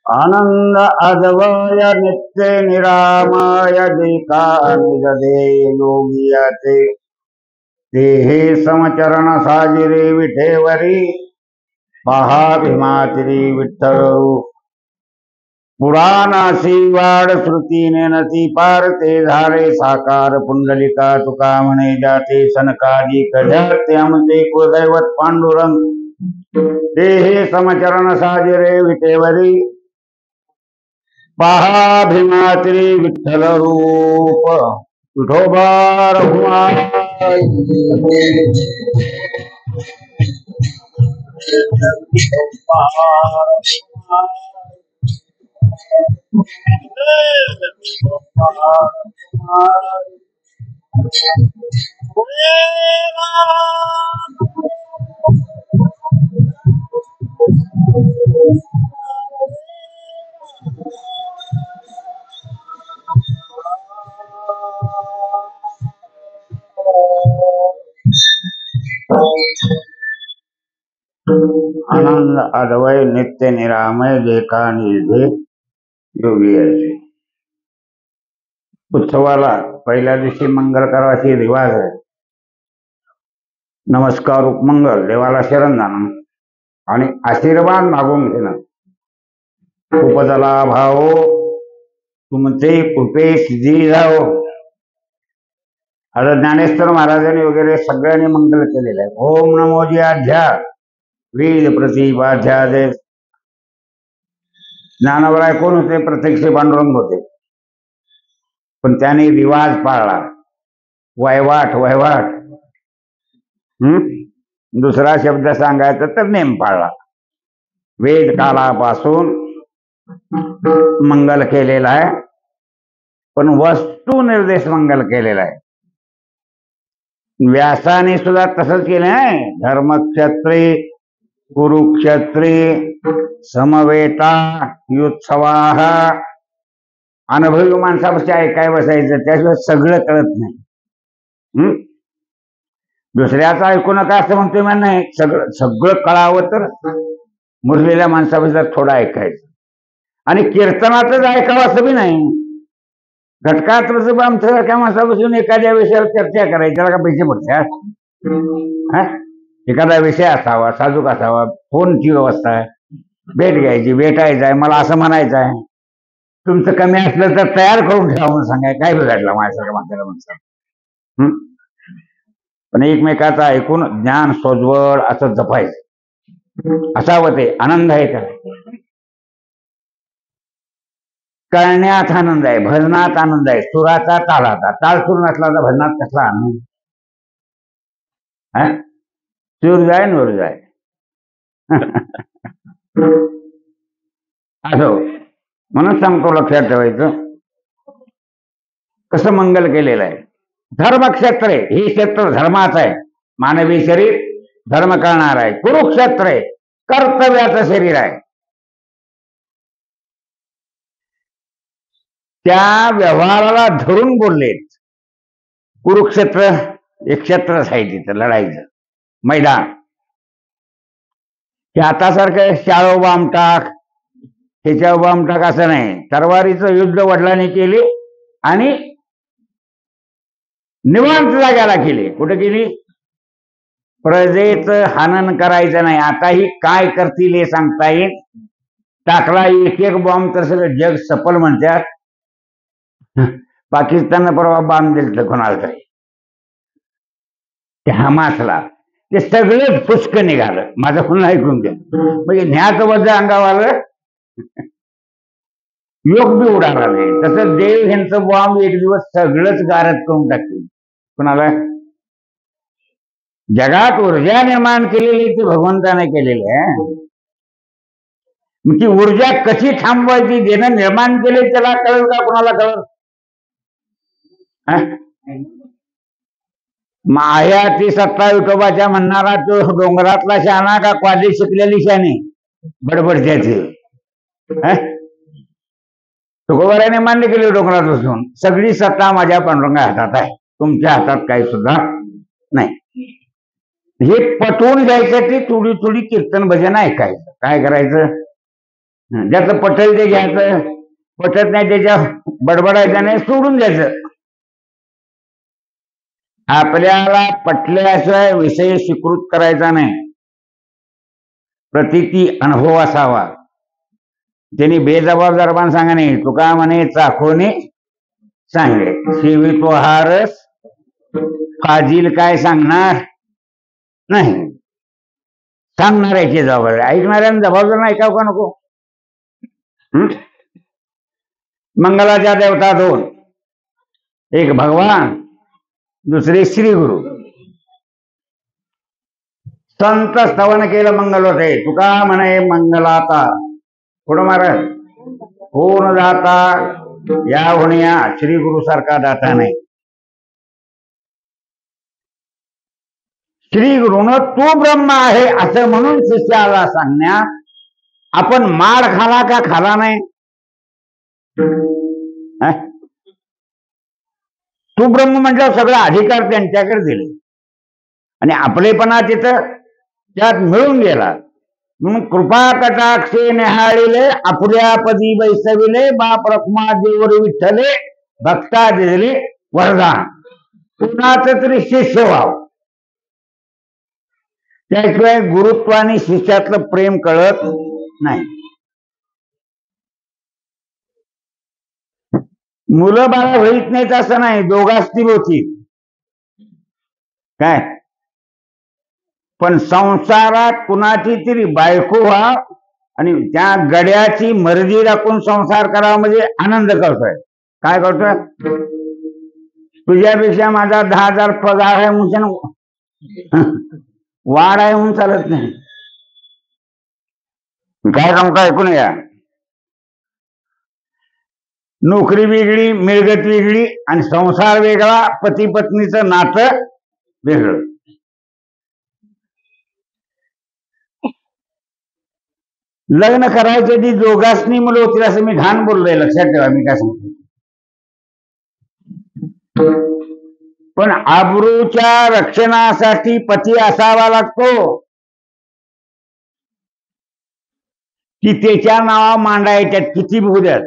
आनंद अद्वय नित्य निरामय जिका निज दे योगियाचे ते हे समचरण साजिरे विठेवरी पहा भीमातिरी विठ्ठल पुराणासी वाड श्रुतीने नती पार ते झाले साकार पुंडलिका तुका म्हणे जाते सनकादी कध्याते आमचे कुलदैवत पांडुरंग ते हे समचरण साजिरे विठेवरी पहा भीमातिरी विठ्ठल रूप विठोबा रघुनाथ आनंद अद्वय नित्य निरामय देखा निधे योगी उत्सवाला पहिल्या दिवशी मंगल करावाची रिवाज आहे. नमस्कार उपमंगल देवाला शरण जाणं आणि आशीर्वाद मागून घेणं. उपदला भाव तुमचे कृपे सिद्धी जाओ. आता ज्ञानेश्वर महाराजांनी वगैरे सगळ्यांनी मंगल केलेलं आहे. ओम नमोजी आध्या वेद प्रतिपाध्यादेश. ज्ञानवराय कोण होते? प्रत्यक्ष पांडुरंग होते, पण त्याने रिवाज पाळला. वैवाट वैवाट दुसरा शब्द सांगायचा तर नेम पाळला. वेद कालापासून मंगल केलेला आहे, पण वस्तू निर्देश मंगल केलेला आहे. व्यासाने सुद्धा तसंच केलं आहे. धर्मक्षत्रे कुरुक्षत्रे समवेता युत्सवाह. अनुभवी माणसापाशी ऐकाय बसायचं, त्याशिवाय सगळं कळत नाही. दुसऱ्याचं ऐकू नका असं म्हणतोय मला नाही. सगळं कळावं तर मुरलेल्या माणसापाशी थोडं ऐकायचं. आणि कीर्तनातच ऐकावं असं बी नाही. घटकात आमच्यासारख्या माणसापासून एखाद्या विषयावर चर्चा करायची, त्याला का पैसे पडतात? एखादा विषय असावा, साजूक असावा, फोनची व्यवस्था आहे, भेट घ्यायची, भेटायचं आहे, मला असं म्हणायचं आहे, तुमचं कमी असलं तर तयार करून ठेवा म्हणून सांगाय. काय बिघडलं माझ्यासारख्या माणसाला म्हणतात. पण एकमेकाचं ऐकून ज्ञान सोजवळ असं जपायचं असावं. ते आनंद आहे का? कळण्यात आनंद आहे, भजनात आनंद आहे, सुराचा तालाचा. ताल सुर नसला तर भजनात कसला आनंद? सूर जाय नूर जाय. असो म्हणून सांगतो, लक्षात ठेवायचं कसं मंगल केलेलं आहे. धर्मक्षेत्र हे क्षेत्र धर्माचं आहे. मानवी शरीर धर्म करणार आहे. कुरुक्षेत्र आहे कर्तव्याचं शरीर आहे. त्या व्यवहाराला धरून बोललेत. कुरुक्षेत्र एक क्षेत्रच आहे, तिथं लढायचं मैदान. हे आतासारखं शाळो बाम टाक, ह्याच्या बाम टाक असं नाही. तरवारीचं युद्ध वडिलांनी केले आणि निवांत जाग्याला केली. कुठे केली? प्रजेचं हनन करायचं नाही. आताही काय करतील हे सांगता येईल. टाकला एक एक बॉम्ब तर सगळं जग सफल म्हणतात. पाकिस्ताननं परवा बांध दिलं कोणाला तरी, ते हमासला, ते सगळं फुसक निघालं. माझं पुन्हा ऐकून घ्या. म्हणजे न्याचं वजा अंगावाला योग बी उडाला नाही. तसं देव ह्यांचं बॉम्ब एक दिवस सगळंच गारद करून टाकतील. कुणाला? जगात ऊर्जा निर्माण केलेली ती भगवंताने केलेली आहे. मग ती ऊर्जा कशी थांबवायची? देणं निर्माण केले त्याला कळेल का? कुणाला कळेल? माया ती सत्ता विठोबाच्या म्हणणारा तो डोंगरातला शहाणा का क्वाली शिकलेली शाणी बडबडत्याची? तुकोबाराने मान्य केले डोंगरात बसून, सगळी सत्ता माझ्या पांडुरंगा हातात आहे, तुमच्या हातात काही सुद्धा नाही. हे पटवून घ्यायसाठी थोडी थोडी कीर्तन भजन ऐकायचं. काय करायचं? ज्याचं पटेल ते घ्यायचं, पटत नाही त्याच्या बडबडायचं नाही, सोडून द्यायचं. आपल्याला पटल्याशिवाय विषय स्वीकृत करायचा नाही. प्रतीती अनुभव असावा. त्यांनी बेजबाबदारपणे सांगा नाही. तुका म्हणे चाखोने सांगे शिवितो हारस फाजील काय सांगणार नाही. सांगणाऱ्याची जबाबदारी, ऐकणाऱ्याने जबाबदार नाही ऐकावं का नको? मंगलाच्या देवता दोन, एक भगवान, दुसरे श्री गुरु. संत स्तवन केलं मंगल होते. तुका म्हणे मंगलाता पुढं महाराज होऊन जाता या होण्या श्री गुरु सारखा दाता नाही. श्री गुरुन तू ब्रह्म आहे असं म्हणून शिष्याला सांगण्यात आपण मार खाला का खाला नाही? तू ब्रह्म म्हणजे सगळा अधिकार त्यांच्याकडे दिले आणि आपलेपणा तिथं त्यात मिळून गेला. म्हणून कृपा कटाक्षे निहाळिले आपल्या पदी बैसविले बाप रखमा देवर विठ्ठले भक्ता दिले वरदान. कुणाचं तरी शिष्य व्हावं. त्याशिवाय गुरुत्वाने शिष्यातलं प्रेम कळत नाही. मुलं बाळा होईत नाहीत असं नाही, दोघांची होती काय. पण संसारात कुणाची तरी बायको व्हा आणि त्या गड्याची मर्जी राखून संसार करावा म्हणजे आनंद करतोय. काय करतोय? तुझ्यापेक्षा माझा 10,000 पगार आहे म्हणून वाढ आहे म्हणून चालत नाही. काय सांगू का? ऐकून या. नोकरी वेगळी, मिळगत वेगळी आणि संसार वेगळा, पती पत्नीचं नातं वेगळं. लग्न करायच्या आधी दोघांनी मुलं होतील असं मी घाण बोललोय, लक्षात ठेवा मी काय सांगतो. पण आबरूच्या रक्षणासाठी पती असावा लागतो की त्याच्या नावा मांडायच्यात किती भूद्यात.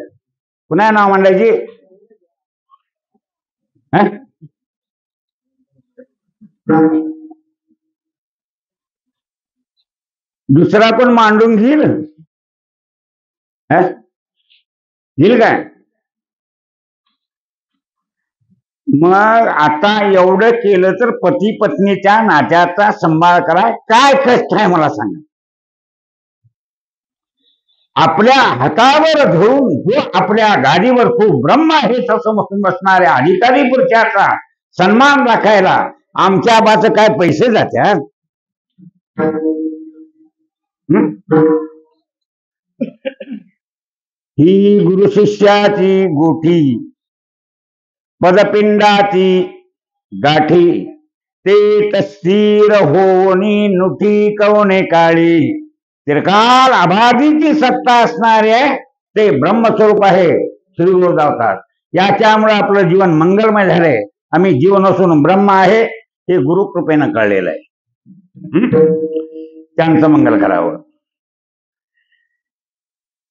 पुन्हा नाव मांडायची? दुसरा कोण मांडून घेईल? घेईल काय? मग आता एवढं केलं तर पती पत्नीच्या नात्याचा सांभाळ करा. काय कष्ट आहे मला सांगा. आपल्या हातावर धरून जो आपल्या गाडीवर तू ब्रह्म आहे तसं बसून बसणाऱ्या अधिकारी पुरुषाचा सन्मान राखायला आमच्या बाचं काय पैसे जात्यात? ही गुरु शिष्याची गोठी पदपिंडाची गाठी ते तस्थिर होणी नुठी कवने काळी. चिरकाल अबाधीची सत्ता असणारे ते ब्रह्मस्वरूप आहे श्री गुरु अवतार. याच्यामुळे आपलं जीवन मंगलमय झालंय. आम्ही जीवन असून ब्रह्म आहे हे गुरुकृपेनं कळलेलं आहे. त्यांचं मंगल करावं.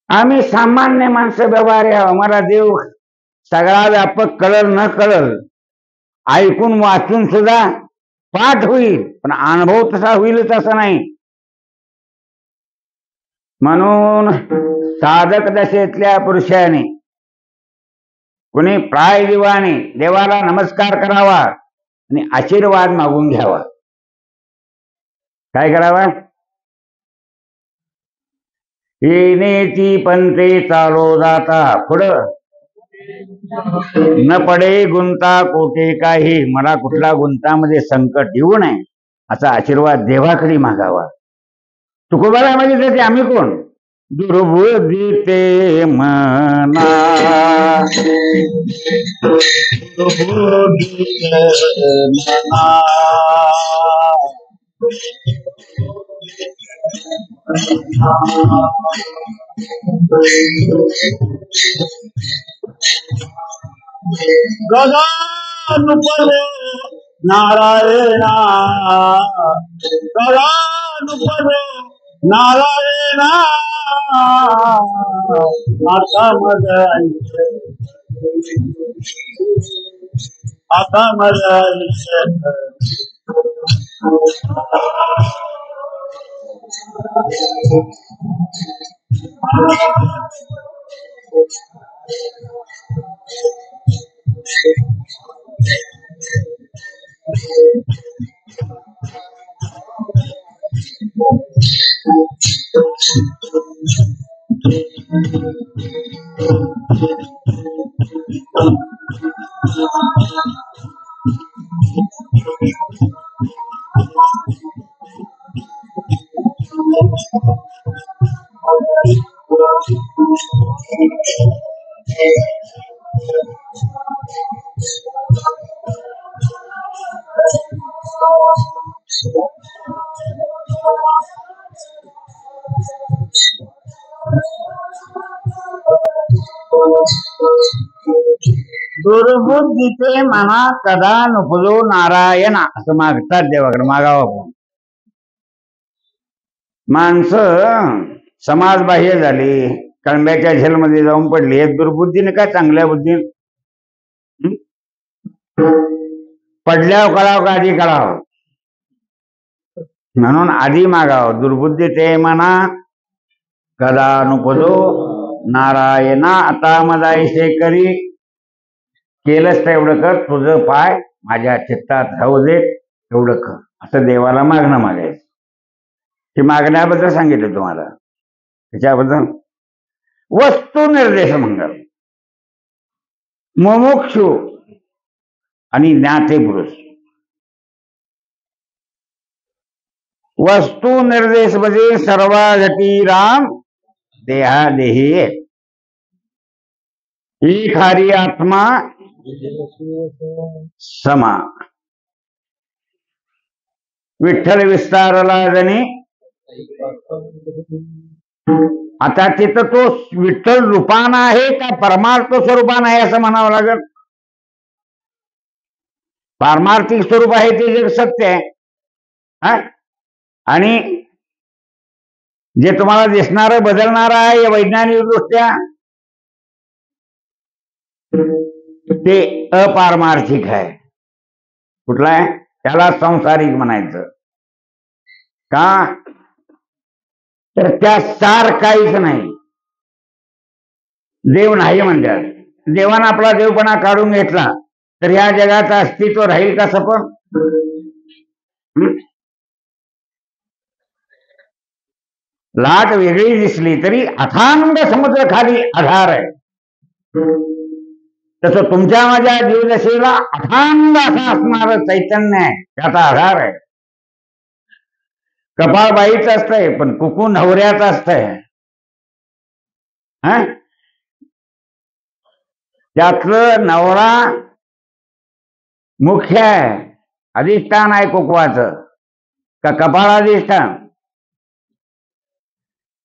आम्ही सामान्य माणसं व्यवहार आहे. आम्हाला देव सगळा व्यापक कळल न कळल ऐकून वाचून सुद्धा पाठ होईल, पण अनुभव तसा होईल तसा नाही. म्हणून साधक दशेतल्या पुरुषाने कुणी प्राय दिवाने देवाला नमस्कार करावा आणि आशीर्वाद मागून घ्यावा. काय करावा? येण्याची पंथे चालो जाता पुढं न पडे गुंता कोठे काही. मला कुठला गुंतामध्ये संकट येऊ नये असा आशीर्वाद देवाकडे मागावा. तुकोबाला मागितले ते आम्ही कोण? दुर्बुद्धी ते मना गदानुपदे नारायणा गदानुपदे नारायणा आता माझं आयुष्य आता माझं आयुष्य दुर्बुद्धीचे मना कदा नुपजो नारायण असं मागतात देवाकडे मागावं आपण. माणसं समाजबाह्य झाली, कळंब्याच्या झेलमध्ये जाऊन पडली. हे दुर्बुद्धीने का चांगल्या बुद्धीने? पडल्यावर कळाव का आधी कळाव? म्हणून आधी मागावं. दुर्बुद्धी ते म्हणा कदा नुपजो नारायणा आता मदाईशे करी. केलंच तर एवढं कर, तुझं पाय माझ्या चित्तात राहू दे, एवढं कर, असं देवाला मागणं मागायचं. ते मागण्याबद्दल सांगितलं तुम्हाला. त्याच्याबद्दल वस्तू निर्देश मंगल, मुमुक्षु आणि ज्ञाते पुरुष. वस्तू निर्देश मध्ये सर्वाघटी राम देहा देही एक हारी आत्मा समा. विठ्ठल विस्तारला जणी. आता तिथं तो विठ्ठल रूपान आहे का परमार्थ स्वरूपान आहे असं म्हणावं लागेल. पारमार्थिक स्वरूप आहे ते जग सत्य आहे, आणि जे तुम्हाला दिसणार बदलणार आहे वैज्ञानिक दृष्ट्या ते अपारमार्थिक आहे. कुठला आहे? त्याला संसारिक म्हणायचं. का तर त्या सार काहीच नाही. देव नाही म्हणतात. देवानं आपला देवपणा काढून घेतला तर या जगाचं अस्तित्व राहील का सपन? लाट वेगळी दिसली तरी अथांग समुद्र खाली आधार आहे. तसं तुमच्या माझ्या जीवदशेला अथांग असा असणार चैतन्य आहे, त्याचा आधार आहे. कपाळ बाईचं असतंय पण कुकू नवऱ्याचं असतंय. त्यातलं नवरा मुख्य आहे, अधिष्ठान आहे कुकवाचं का कपाळ अधिष्ठान?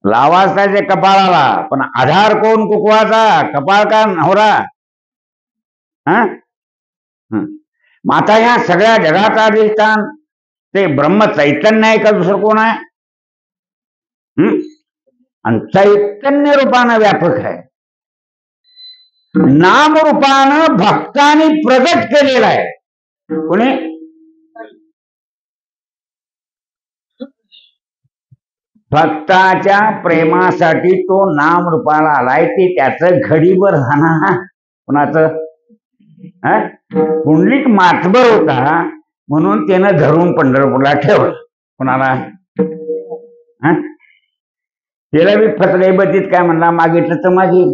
लावाच त्याचे कपाळाला, पण आधार कोण कुकवाचा? कपाळ का नवरा? आता ह्या सगळ्या जगाचा अधिष्ठान ते ब्रह्म चैतन्य आहे का दुसरं कोण आहे? आणि चैतन्य रूपानं व्यापक आहे. नाम रूपानं भक्तांनी प्रगट केलेला आहे. कोणी? भक्ताच्या प्रेमासाठी तो नाम रूपाला आलाय. ते त्याचं घडीभर जाणार. कुणाचं? पुंडलिक मातबर होता म्हणून त्यानं धरून पंढरपूरला ठेवलं. कुणाला? त्याला बी फसले बतीत काय म्हणला, मागितलं तर मागील,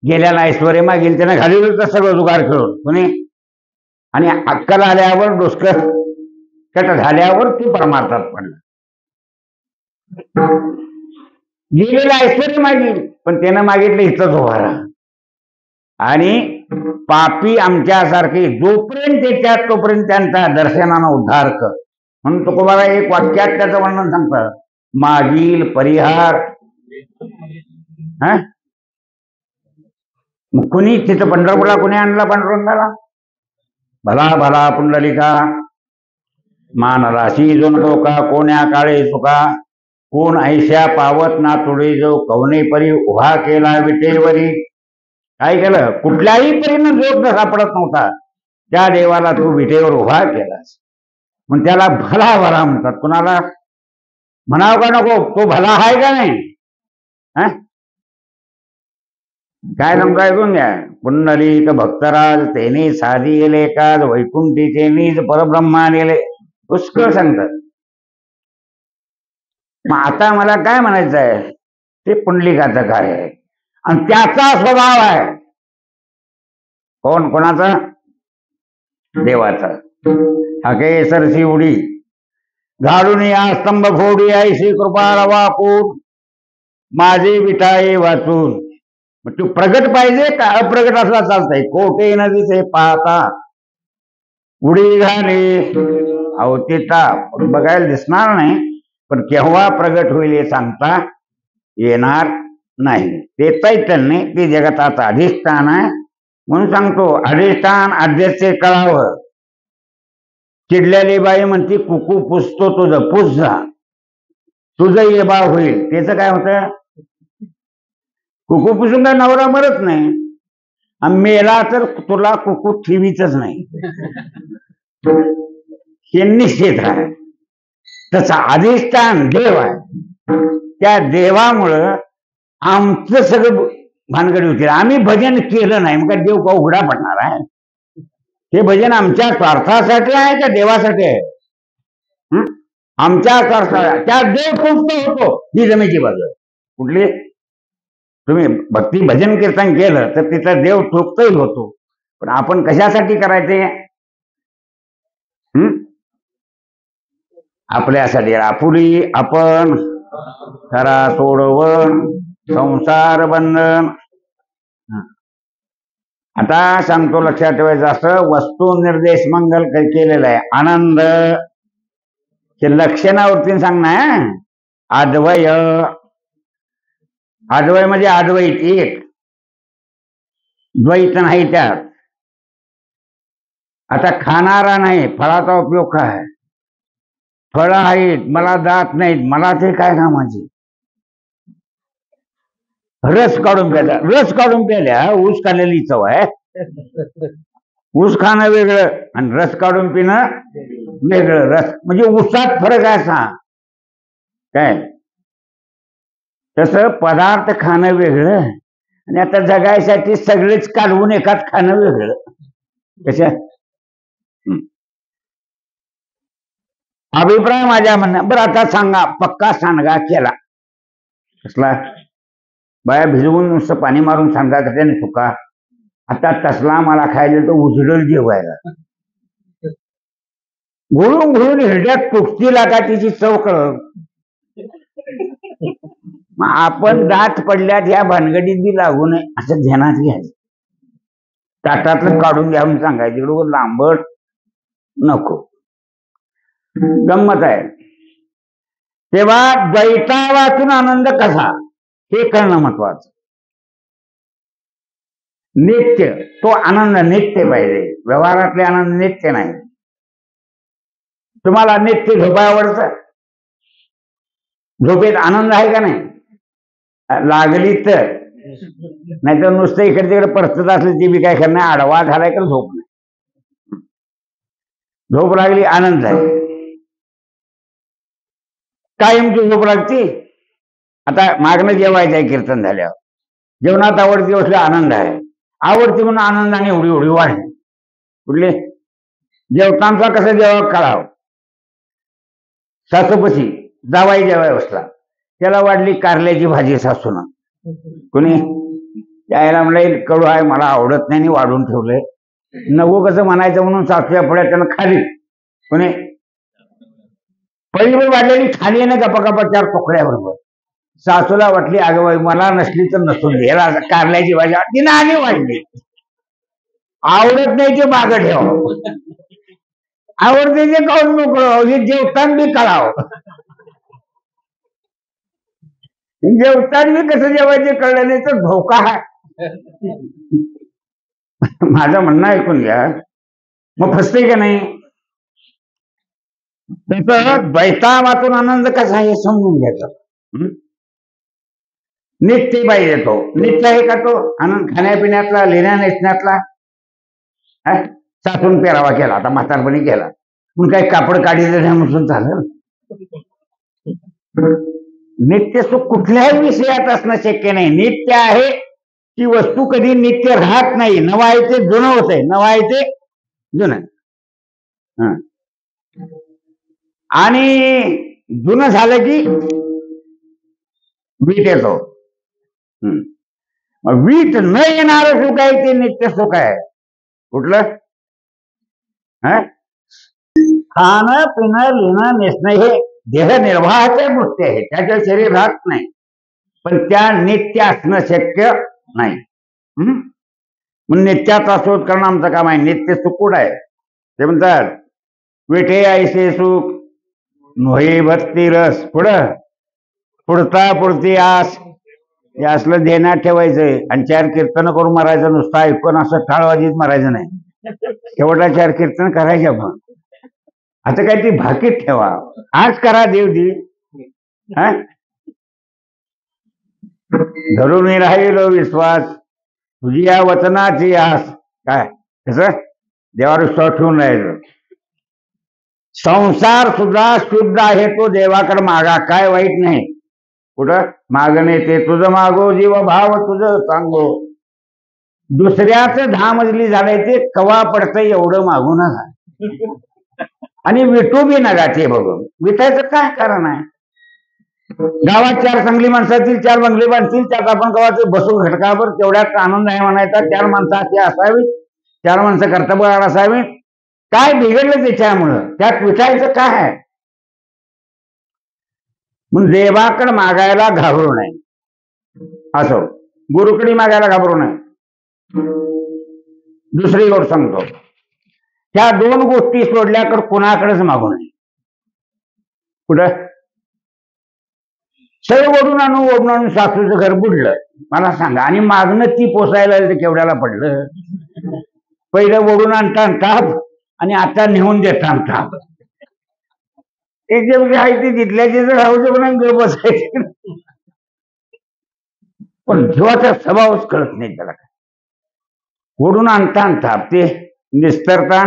गेल्याला ऐश्वर्य मागील, त्यानं घालवलं तर सगळं जुगार खेळून. कोणी? आणि अक्कल आल्यावर डोसकं कट झाल्यावर तू परमार्थात पडला. गेलेलं ऐश्वर्य मागील पण त्यानं मागितलं इथंच उभा राहा. आणि पापी आमच्यासारखे जोपर्यंत येतात तोपर्यंत त्यांचा दर्शनानं उद्धार कर. म्हणून तुकोबाला एक वाक्यात त्याचं वर्णन सांगतात, मागील परिहार. कुणी तिथं पंढरपूरला कुणी आणला? पांडुरंगाला भला भला पुंडलिका मान राशी जो नका कोण्या काळे चुका. कोण ऐशा पावत ना तुडे जो कवने परी उभा केला विटेवरी. काय केलं? कुठल्याही परीनं जोग सापडत नव्हता त्या देवाला तू विटेवर उभा केलास. मग त्याला भला भला म्हणतात. कुणाला म्हणावं का नको? तो भला आहे का नाही? काय सांगतो ऐकून घ्या. पुंडलिक भक्तराज तेने साधी गेले काज वैकुंठी तेनीच परब्रह्मा नेले. पुष्कळ सांगतात. मग आता मला काय म्हणायचं आहे? ते पुंडलिकाचं काय आहे आणि त्याचा स्वभाव आहे. कोणाचा? देवाचा. हाके सरसी उडी घालून या स्तंभ फोडी ऐशी कृपा रवा कोण माझे विठाये वाचून. मग तू प्रगट पाहिजे का अप्रगट असला चालतंय? कोठे नदीचे पाहता उडी घाले अवतिता. बघायला दिसणार नाही पण केव्हा प्रगट होईल हे सांगता येणार नाही. ते चैतन्य ते जगताचं अधिष्ठान आहे. म्हणून सांगतो अधिष्ठान आद्याचे कळावं. चिडलेली बाई म्हणते कुकू पुसतो तुझं, पुस जा, तुझं ये बा होईल. त्याच काय होतं? कुकू पुसून काय नवरा मरत नाही. आणि मेला तर तुला कुकू ठेवीच नाही. हे निश्चित आहे. तसं अधिष्ठान देव आहे. त्या देवामुळं आमचं सगळं भानगडी होती. आम्ही भजन केलं नाही मग देव का उघडा पडणार आहे? हे भजन आमच्या स्वार्थासाठी आहे का देवासाठी आहे? आमच्या स्वार्थासाठी. त्या देव तृप्त होतो ही जमेची बाजू. कुठली? तुम्ही भक्ती भजन कीर्तन केलं तर तिचा देव तृप्तही होतो. पण आपण कशासाठी करायचे? आपल्यासाठी. आपुली आपण खरा सोडवण संसार बंधन. आता सांगतो लक्षात ठेवायचं. असं वस्तू निर्देश मंगल केलेलं आहे. आनंद हे लक्षणावरती सांगणार. अद्वय. अद्वय म्हणजे अद्वैत एक, द्वैत नाही त्यात. आता खाणारा नाही, फळाचा उपयोग काय? फळं आहेत, मला दात नाहीत, मला ते काय कामाची? रस काढून प्यायला. रस काढून प्यायल्या ऊस खाल्लेली चव आहे. ऊस खाणं वेगळं आणि रस काढून पिणं वेगळं. रस म्हणजे ऊसात फरक आहे सांग काय? तसं पदार्थ खाणं वेगळं आणि आता जगायसाठी सगळेच काढवून एकात खाणं वेगळं. कशा? अभिप्राय माझ्या म्हणणं. बरं आता सांगा, पक्का सांडगा केला कसला? बाया भिजवून नुसतं पाणी मारून सांडगा त्याने चुका. आता तसला मला खायला तर उजडल जेवायला. घोळून घोळून हिरड्यात तुटतीला का तिची चव कळ. मग आपण दात पडल्यात ह्या भानगडीत बी लागू नये असं ध्यानात घ्यायचं. ताटातलं काढून घ्यावून सांगायचं. इकडं लांबट नको. गंमत आहे. तेव्हा द्वैता वाचून आनंद कसा हे कळणं महत्वाचं. नित्य तो आनंद नित्य पाहिजे. व्यवहारातले आनंद नित्य नाही. तुम्हाला नित्य झोपा आवडतं? झोपेत आनंद आहे का नाही? लागली तर. नाहीतर नुसतं इकडे तिकडे परतत असले ती बी काय करणार? आडवा झालाय तर झोप नाही. झोप लागली आनंद आहे. कायमची झोप लागते. आता मागणं जेवायचं आहे कीर्तन झाल्यावर. जेवणात आवडती गोष्ट आनंद आहे. आवडती म्हणून आनंदाने उडी उडी वाढली. कुठले? जेवतांचा कसं जेव्हा कळावं. सासूपशी जावाई जेवाय बसला, त्याला वाढली कारल्याची भाजी सासून. कोणी त्याला म्हणलं कडू आहे मला आवडत नाही वाढून ठेवलंय. नको कसं म्हणायचं म्हणून सासूच्या पुढ्यात त्यानं खाली. कोणी पहिली वाढलेली खाली आहे ना गप्पा चार तुकड्या बरोबर. सासूला वाटली अगं बाई मला नसली तर नसून दे. कारल्याची भाजी तिनं आणि वाढली. आवडत नाही ते मागं ठेव. आवडते ते काढून मोकळं. हे जेवताना बी कळावं. जेवताना बी कसं जेवायचे कळलं नाही तर धोका आहे. माझं म्हणणं ऐकून घ्या. मग फसते का नाही? तसं द्वैता वाचून आनंद कसा हे समजून घ्यायचं. नित्य पाहिजे तो. नित्य आहे का तो? आनंद खाण्यापिण्यातला, लिहिण्या नेसण्यातला. सासून पेरावा केला, आता म्हातारपणी केला, मग काही कापड काढी म्हणून चालेल? नित्य सुख कुठल्याही विषयात असणं शक्य नाही. नित्य आहे ती वस्तू कधी नित्य राहत नाही. नवा आहे ते जुनं होत आहे, नवा आहे ते जुनं. आणि जुनं झालं की वीट येतो. वीट न येणारं सुख आहे ते नित्य सुख आहे. कुठलं? खाणं पिणं लिहिणं नेसणं हे देहनिर्वाहाच्या गोष्टी आहेत, त्याच्या शरीर राहत नाही, पण त्या नित्य असणं शक्य नाही. म्हणून नित्याचा शोध करणं आमचं काम आहे. नित्य सुख कुठं आहे? ते म्हणतात विठे ऐसे सुख नोहे भक्ती रस. पुढता पुढती आस. हे असलं ध्यानात ठेवायचंय आणि 4 कीर्तन करून मारायचं. नुसतं ऐकून असं टाळवाजीत मारायचं नाही. शेवटला 4 कीर्तन करायचे आपण. आता काय ती भाकीत ठेवा, आज करा देवदी. धरून राहिलो विश्वास तुझी या वचनाची आस. काय कसं देवावर विश्वास ठेवून राहायचं. संसार सुद्धा शुद्ध आहे तो देवाकडे मागा, काय वाईट नाही. कुठं मागणे ते तुझं मागो, जीव भाव तुझं सांगो. दुसऱ्याच 10 मजली झालंय ते कवा पडतंय एवढं मागू नका. आणि विटू बी नका ते बघून. विटायचं काय कारण आहे? गावात 4 चांगली माणसातील 4 बंगले बांधतील, त्यात आपण गावात बसून घटकावर तेवढ्यात आनंद आहे म्हणायचा. 4 माणसं अशी असावी, 4 माणसं कर्तव्यवान असावी. काय बिघडलं त्याच्यामुळं? त्यात विटायचं काय आहे? म्हणून देवाकडे मागायला घाबरू नये. असो, गुरुकडे मागायला घाबरू नये. दुसरी गोष्ट सांगतो, त्या 2 गोष्टी सोडल्याकडे कुणाकडेच मागू नये. कुठं? सगळं ओढून आणून सासूचं घर बुडलं, मला सांगा, आणि मागणं ती पोसायला केवढ्याला पडलं? पहिलं ओढून आणतात आणि आता नेऊन देतात. एक जे आहे ते जिथल्याचे जर राहू पण बसायचे, पण जीवाचा स्वभावच कळत नाही त्याला. ओढून आणता ते निस्तरता.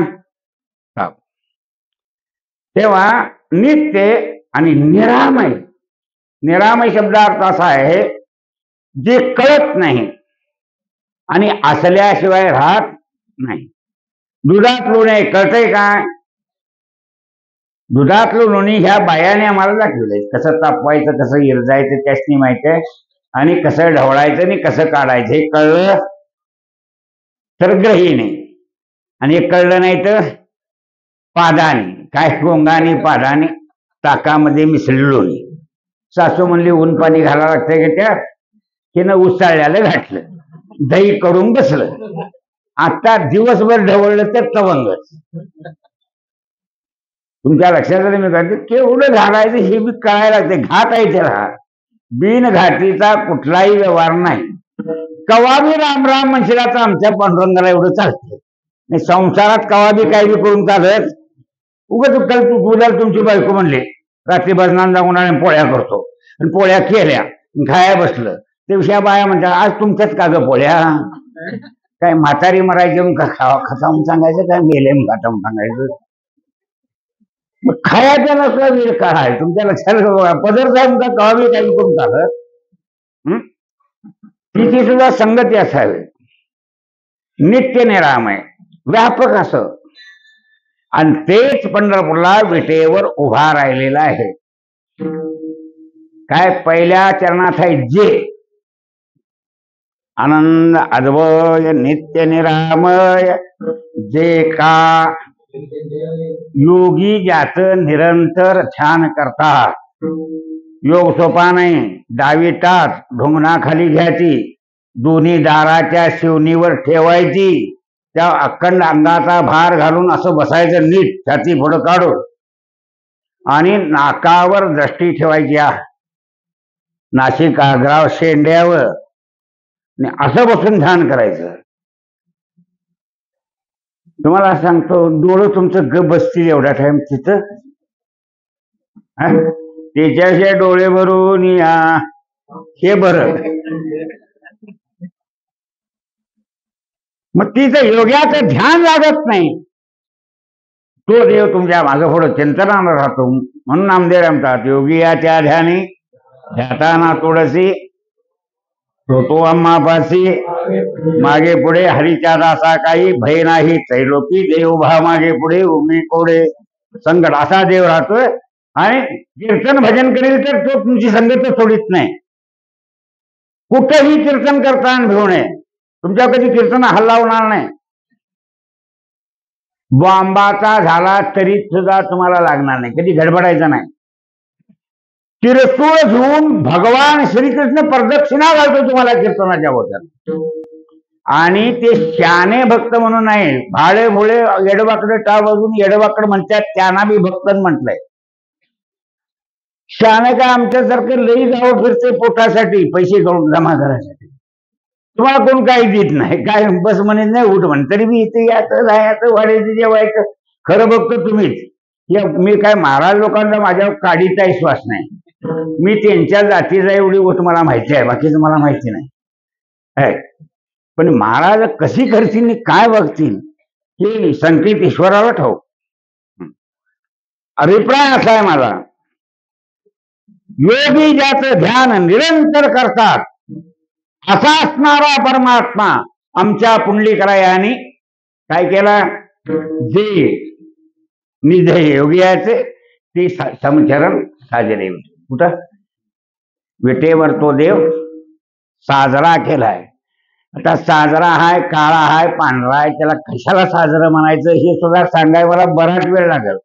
तेव्हा नित्य आणि निरामय. निरामय शब्दार्थ असा आहे जे कळत नाही आणि असल्याशिवाय राहत नाही. दुधात लोणी कळतंय काय? दुधातलं लोणी ह्या बायाने आम्हाला दाखवलंय. कसं तापवायचं, कसं इरजायचं त्यासनी माहिती आहे, आणि कसं ढवळायचं आणि कसं काढायचं हे कळलं तर ग्रही नाही, आणि हे कळलं नाही तर पादानी. काय गोंगाने पादाने ताकामध्ये मिसळली लोणी. सासू म्हणली ऊन पाणी घालावं लागतंय का त्यात? तिनं उसाळल्याला घातलं, दही करून बसलं. आता दिवसभर ढवळलं तर तवंगच. तुमच्या लक्षात आलं मी काय केवढं घालायचं हे बी कळायला लागते. घाट आहे त्याला, बिन घाटीचा कुठलाही व्यवहार नाही. कवा बी राम राम म्हणशिला आमच्या पांडुरंगाला एवढं चालतं नाही. संसारात कवा बी काही बी करून चालत. उगाच उद्याला तुमची बायको म्हणले रात्री भजनान जाऊन आणि पोळ्या करतो, आणि पोळ्या केल्या खाया बसलं, ते विषया बाया म्हणतात आज तुमच्याच का ग पोळ्या? काय म्हातारी मरायचे मग खसावून सांगायचं, काय मेले मग खातावून सांगायचं? मग खायच्या नसला वेळ काय तुमच्या लक्षात? पदर साहेब का कवा बी काही करून चालत. तिची सुद्धा संगती असावी. नित्य निरामय व्यापक असं, आणि तेच पंढरपूरला विटेवर उभा राहिलेला आहे. काय पहिल्या चरणात आहे जे आनंद अद्वय नित्य निरामय, जे का योगी ज्याच निरंतर ध्यान करतात. योग सोपा नाही. डावी टाच ढोंगणाखाली घ्यायची, दोन्ही दाराच्या शिवणीवर ठेवायची, त्या अखंड अंगाचा भार घालून असं बसायचं नीट, छाती पुढं काढून, आणि नाकावर दृष्टी ठेवायची, नाशिक आग्राव शेंड्यावर, असं बसून ध्यान करायचं. तुम्हाला सांगतो, डोळं तुमचं गप बसतील एवढा टाइम तिथं. त्याच्याशिवाय डोळे भरून या हे बरं. मग तिचं योग्याचं ध्यान लागत नाही. तो देव तुमच्या मागं पुढं चिंतनानं राहतो. म्हणून नामदेव म्हणतात योगी याच्या ध्यानी ध्याताना थोडसी तो आम्हापासी मागे पुढे हरीच्या दासा काही भय नाही त्रैलोकी देव भा मागे पुढे उमे कोडे संकट असा देव राहतोय. आणि कीर्तन भजन करेल तर तो तुमची संगत सोडित नाही. कुठेही कीर्तन करताना भिवू नये. तुमच्या कधी कीर्तन हल्ला होणार नाही. बॉम्बाचा झाला तरी सुद्धा तुम्हाला लागणार नाही. कधी गडबडायचं नाही. तिरसूळ घेऊन भगवान श्रीकृष्ण प्रदक्षिणा घालतो तुम्हाला कीर्तनाच्या बोलतात. आणि ते शाने भक्त म्हणून नाही, भाडे भोळे येडवाकडे टाळ वाजून येडवाकड म्हणतात त्यांना बी भक्तन म्हटलंय. शाने काय आमच्यासारखे लई गाव फिरते पोटासाठी पैसे जमा करायसाठी. तुम्हाला कोण काही देत नाही. काय बस म्हणत नाही उठ म्हण तरी मी इथे याचं राहायचं वाढायचं जेवायचं. खरं बघतो तुम्हीच. मी काय महाराज लोकांचा माझ्यावर काडीचा विश्वास नाही. मी त्यांच्या जातीचा एवढी तुम्हाला माहिती आहे, बाकीचं मला माहिती नाही. पण महाराज कशी करतील काय बघतील हे संकेत ईश्वराला ठाऊक. अभिप्राय असा आहे माझा, योगी ज्याचं ध्यान निरंतर करतात असा असणारा परमात्मा आमच्या पुंडलिकरायाने काय केला, जे निधय योगी याचे ते समचरण साजरे. कुठं विटेवर तो देव साजरा केलाय. आता साजरा हाय, काळा हाय, पांढरा आहे, त्याला कशाला साजरं म्हणायचं हे सुद्धा सांगाय मला बराच वेळ लागेल.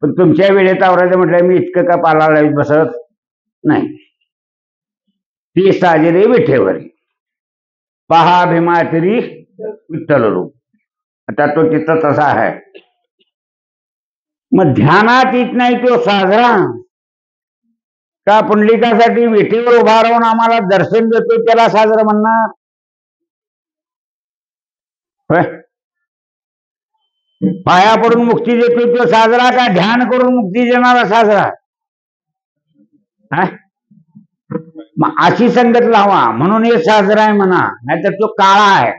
पण तुमच्या वेळेत आवरायचं म्हटलं मी इतकं का पाला बसत नाही. ती साजरे विठेवर पहा भीमातिरी विठ्ठल रूप. आता तो तिथं तसा आहे. मग ध्यानात येत नाही तो साजरा का पुंडलिकासाठी विठेवर उभा राहून आम्हाला दर्शन देतो त्याला साजरा म्हणणार. पाया पडून मुक्ती देतो तो साजरा का ध्यान करून मुक्ती देणारा साजरा. मग अशी संगत लावा म्हणून हे साजरा आहे म्हणा, नाहीतर तो काळा आहे.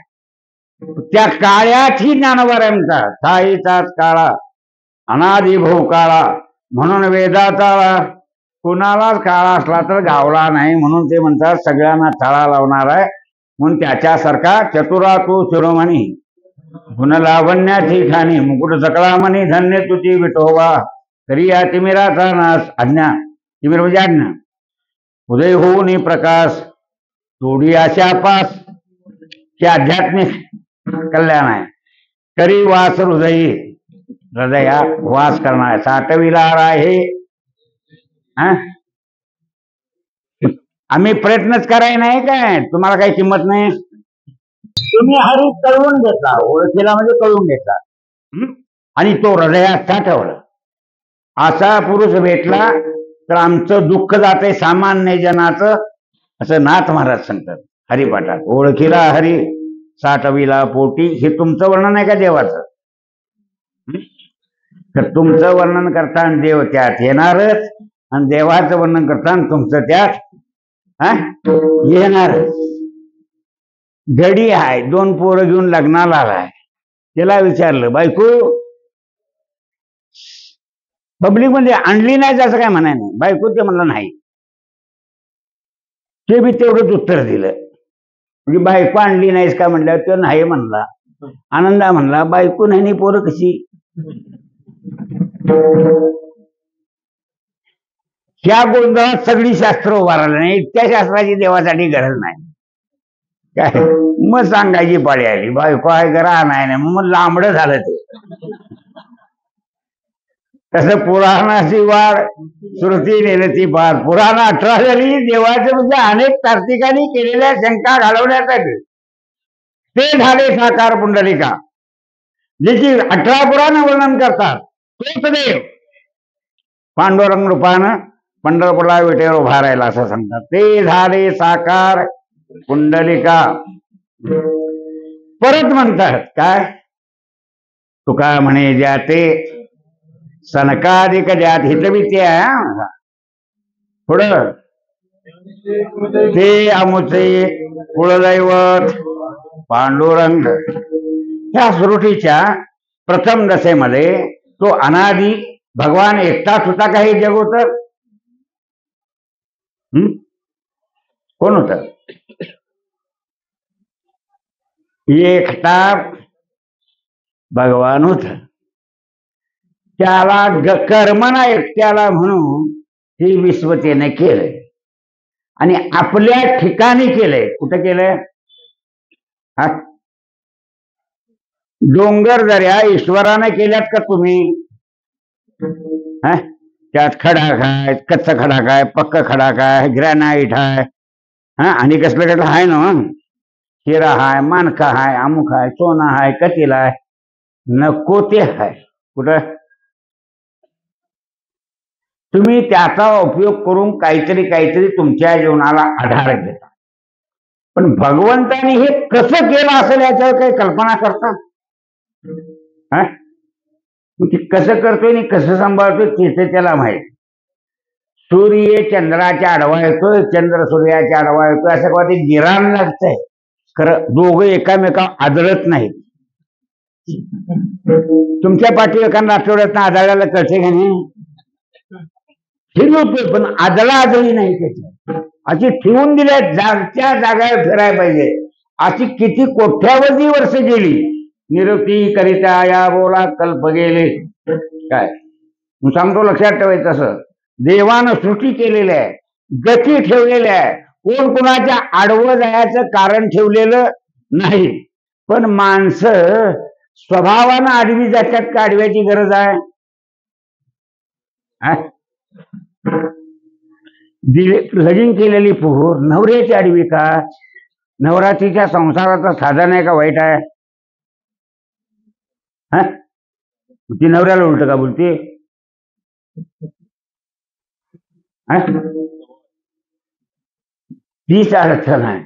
त्या काळ्याची ज्ञानवर आहे म्हणतात. साईचाच काळा अनादि भाऊ काळा म्हणून वेदाचा कुणालाच काळा असला तर गावला नाही. म्हणून ते म्हणतात सगळ्यांना थाळा लावणार आहे. म्हणून त्याच्यासारखा चतुरा तू शिरोमणी गुणलावण्याची खाणी मुकुट सकळा म्हणी धन्य तुझी विठोबा तरी या तिमिराचा नाश. आज्ञा तिमिर म्हणजे आज्ञा. उदय होऊन प्रकाश तोडी अशा पास हे आध्यात्मिक कल्याण आहे. करी वास हृदयी हृदया वास करणार साठविला आहे. आम्ही प्रयत्नच कराय नाही काय, तुम्हाला काही किंमत नाही. तुम्ही हरी कळवून घेतला, ओळखीला म्हणजे कळवून घेतला आणि तो हृदयात साठवला. असा पुरुष भेटला तर आमचं दुःख जाते सामान्य जनाचं. असं नाथ महाराज सांगतात हरिपाठात. ओळखीला हरी साठविला पोटी. हे तुमचं वर्णन आहे का देवाचं? तर तुमचं वर्णन करताना देव त्यात येणारच आणि देवाचं वर्णन करताना तुमचं त्यात येणारच. गडी आहे, 2 पोरं घेऊन लग्नाला आलाय. त्याला विचारलं बायको पब्लिक मध्ये आणली नाही असं काय म्हणाय नाही. बायको ते म्हणलं नाही. ते बी तेवढंच उत्तर दिलं. म्हणजे बायको आणली नाहीस का म्हणलं, तो नाही म्हणला. आनंदा म्हणला बायको नाही पोरं कशी. त्या गोंधळात सगळी शास्त्र उभारलं नाही. त्या शास्त्राची देवासाठी गरज नाही. काय मग सांगायची पाळी आली बायको आहे का नाही. मग लांबड झालं ते. तसं पुराणाची वाढ श्रुती नेलती पार. पुराण 18 झाली. देवाचे म्हणजे अनेक तार्किकांनी केलेल्या शंका घालवण्यासाठी ते झाले साकार पुंडलिका. ज्याची 18 पुराण वर्णन करतात तोच देव पांडुरंग रूपानं पंढरपूरला विटेवर उभा राहिला असं सांगतात. ते झाले साकार पुंडलिका. परत म्हणतात काय, तुका म्हणे ज्या ते सनकाधिक ज्यात हितविते आहे. पुढं ते आमुचे कुळदैवत पांडुरंग. ह्या सुरुटीच्या प्रथम दशेमध्ये तो अनादी भगवान एकटाच होता का हे जग होत? कोण होत? एकटा भगवान होत. त्याला कर्मना एकट्याला म्हणून हे विश्वतेने केलंय आणि आपल्या ठिकाणी केलंय. कुठं केलंय? हा, डोंगर दर्या ईश्वराने केल्यात का तुम्ही? त्यात खडा काय, कच्चा खडा काय, पक्का खडा काय, ग्रॅनाईट आहे, आणि कसलं कसलं आहे ना, हिरा हाय, मानका हाय, अमुक हाय, सोना हाय, कतीला आहे. नको ते हाय. कुठं? तुम्ही त्याचा उपयोग करून काहीतरी तुमच्या जीवनाला आधार घेता. पण भगवंताने हे कसं केलं असेल याच्यावर काही कल्पना करता? कसं करतोय आणि कसं सांभाळतोय तिथे त्याला माहित. सूर्य चंद्राच्या आडवा येतोय, चंद्र सूर्याच्या आडवा येतोय, असं कवा ते गिराण लागतंय. खरं दोघं एकामेका आदळत नाहीत. तुमच्या पाठी एखादा आठवड्यात आदळायला कळते का नाही? फिरवतोय पण आदळा आदळी नाही त्याची. अशी ठेवून दिल्या जागच्या जागावर फिरायला पाहिजे. अशी किती कोट्यावधी वर्ष गेली. निरुक्ती करिता या बोला कल्प गेले. काय सांगतो लक्षात ठेवायचं. असं देवानं सृष्टी केलेली आहे, गती ठेवलेली आहे. कोण कोणाच्या आडवं जायचं कारण ठेवलेलं नाही. पण माणसं स्वभावानं आडवी जातात का आडव्याची गरज आहे? लगीन केलेली पोर नवऱ्याची आडवी का? नवरात्रीच्या संसाराचं साधन आहे का वाईट आहे? ती नवऱ्याला उलट का बोलते? तीच अडचण आहे.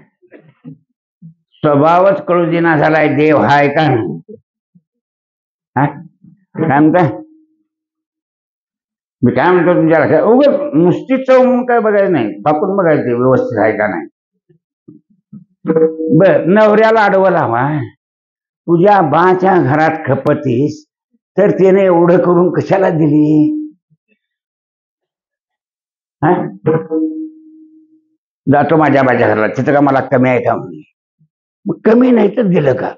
स्वभावच कळू देना झालाय. देव हाय का नाही? काय म्हणता? मी काय म्हणतो तुमच्या लक्षात? उगाच नुसतीच चव म्हणून काय बघायचं नाही, बापून बघायचं व्यवस्थित आहे का नाही. बर, नवऱ्याला अडवं लावा. तुझ्या बाच्या घरात खपतीस तर त्याने एवढं करून कशाला दिली? जातो माझ्या घराला, तिथं का मला कमी आहे का? मग कमी नाही तर दिलं का?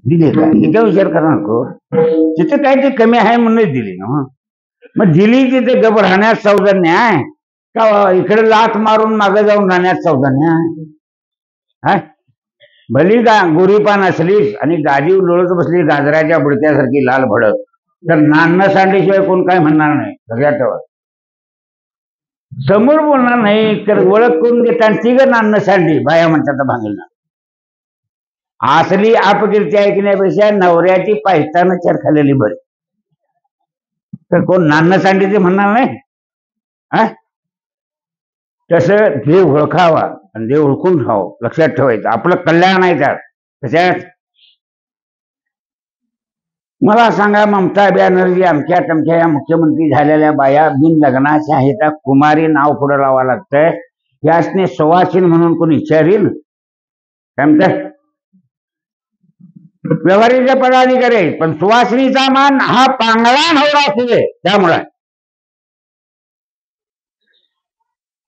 दिले का? इथं विचार करा नको. तिथं काय ते कमी आहे म्हणूनच दिली ना. मग दिली तिथे गप राहण्यात सौजन्य आहे का इकडे लाथ मारून मागे जाऊन राहण्यात सौजन्य आहे? भली गोरीपान असलीस आणि गादी लोळत बसली गाजराच्या बुडक्यासारखी लाल भडक, तर नान्न सांडल्याशिवाय कोण काय म्हणणार नाही. लक्षात ठेवा. समोर बोलणार नाही तर ओळख करून देतात. ती ग नान्न सांडली बाया म्हणतात भांगल ना. असली अपकीर्ती ऐकण्यापेक्षा नवऱ्याची पायताना चर खाल्लेली बरी. तर कोण नान्न सांडली ते म्हणणार नाही. तसं देव ओळखावा आणि देव ओळखून खावं. लक्षात ठेवायचं. आपलं कल्याण आहे त्यात. कशात? मला सांगा, ममता बॅनर्जी आमच्या तमच्या या मुख्यमंत्री झालेल्या बाया बिन लग्नाच्या आहेत. कुमारी नाव पुढे लावा लागतंय. यासने सुवासिन म्हणून कोणी विचारील? काय म्हणतात? व्यवहारीच्या पदाधिकारी. पण सुवासिनीचा मान हा पांगळा नवरा असू दे त्यामुळे.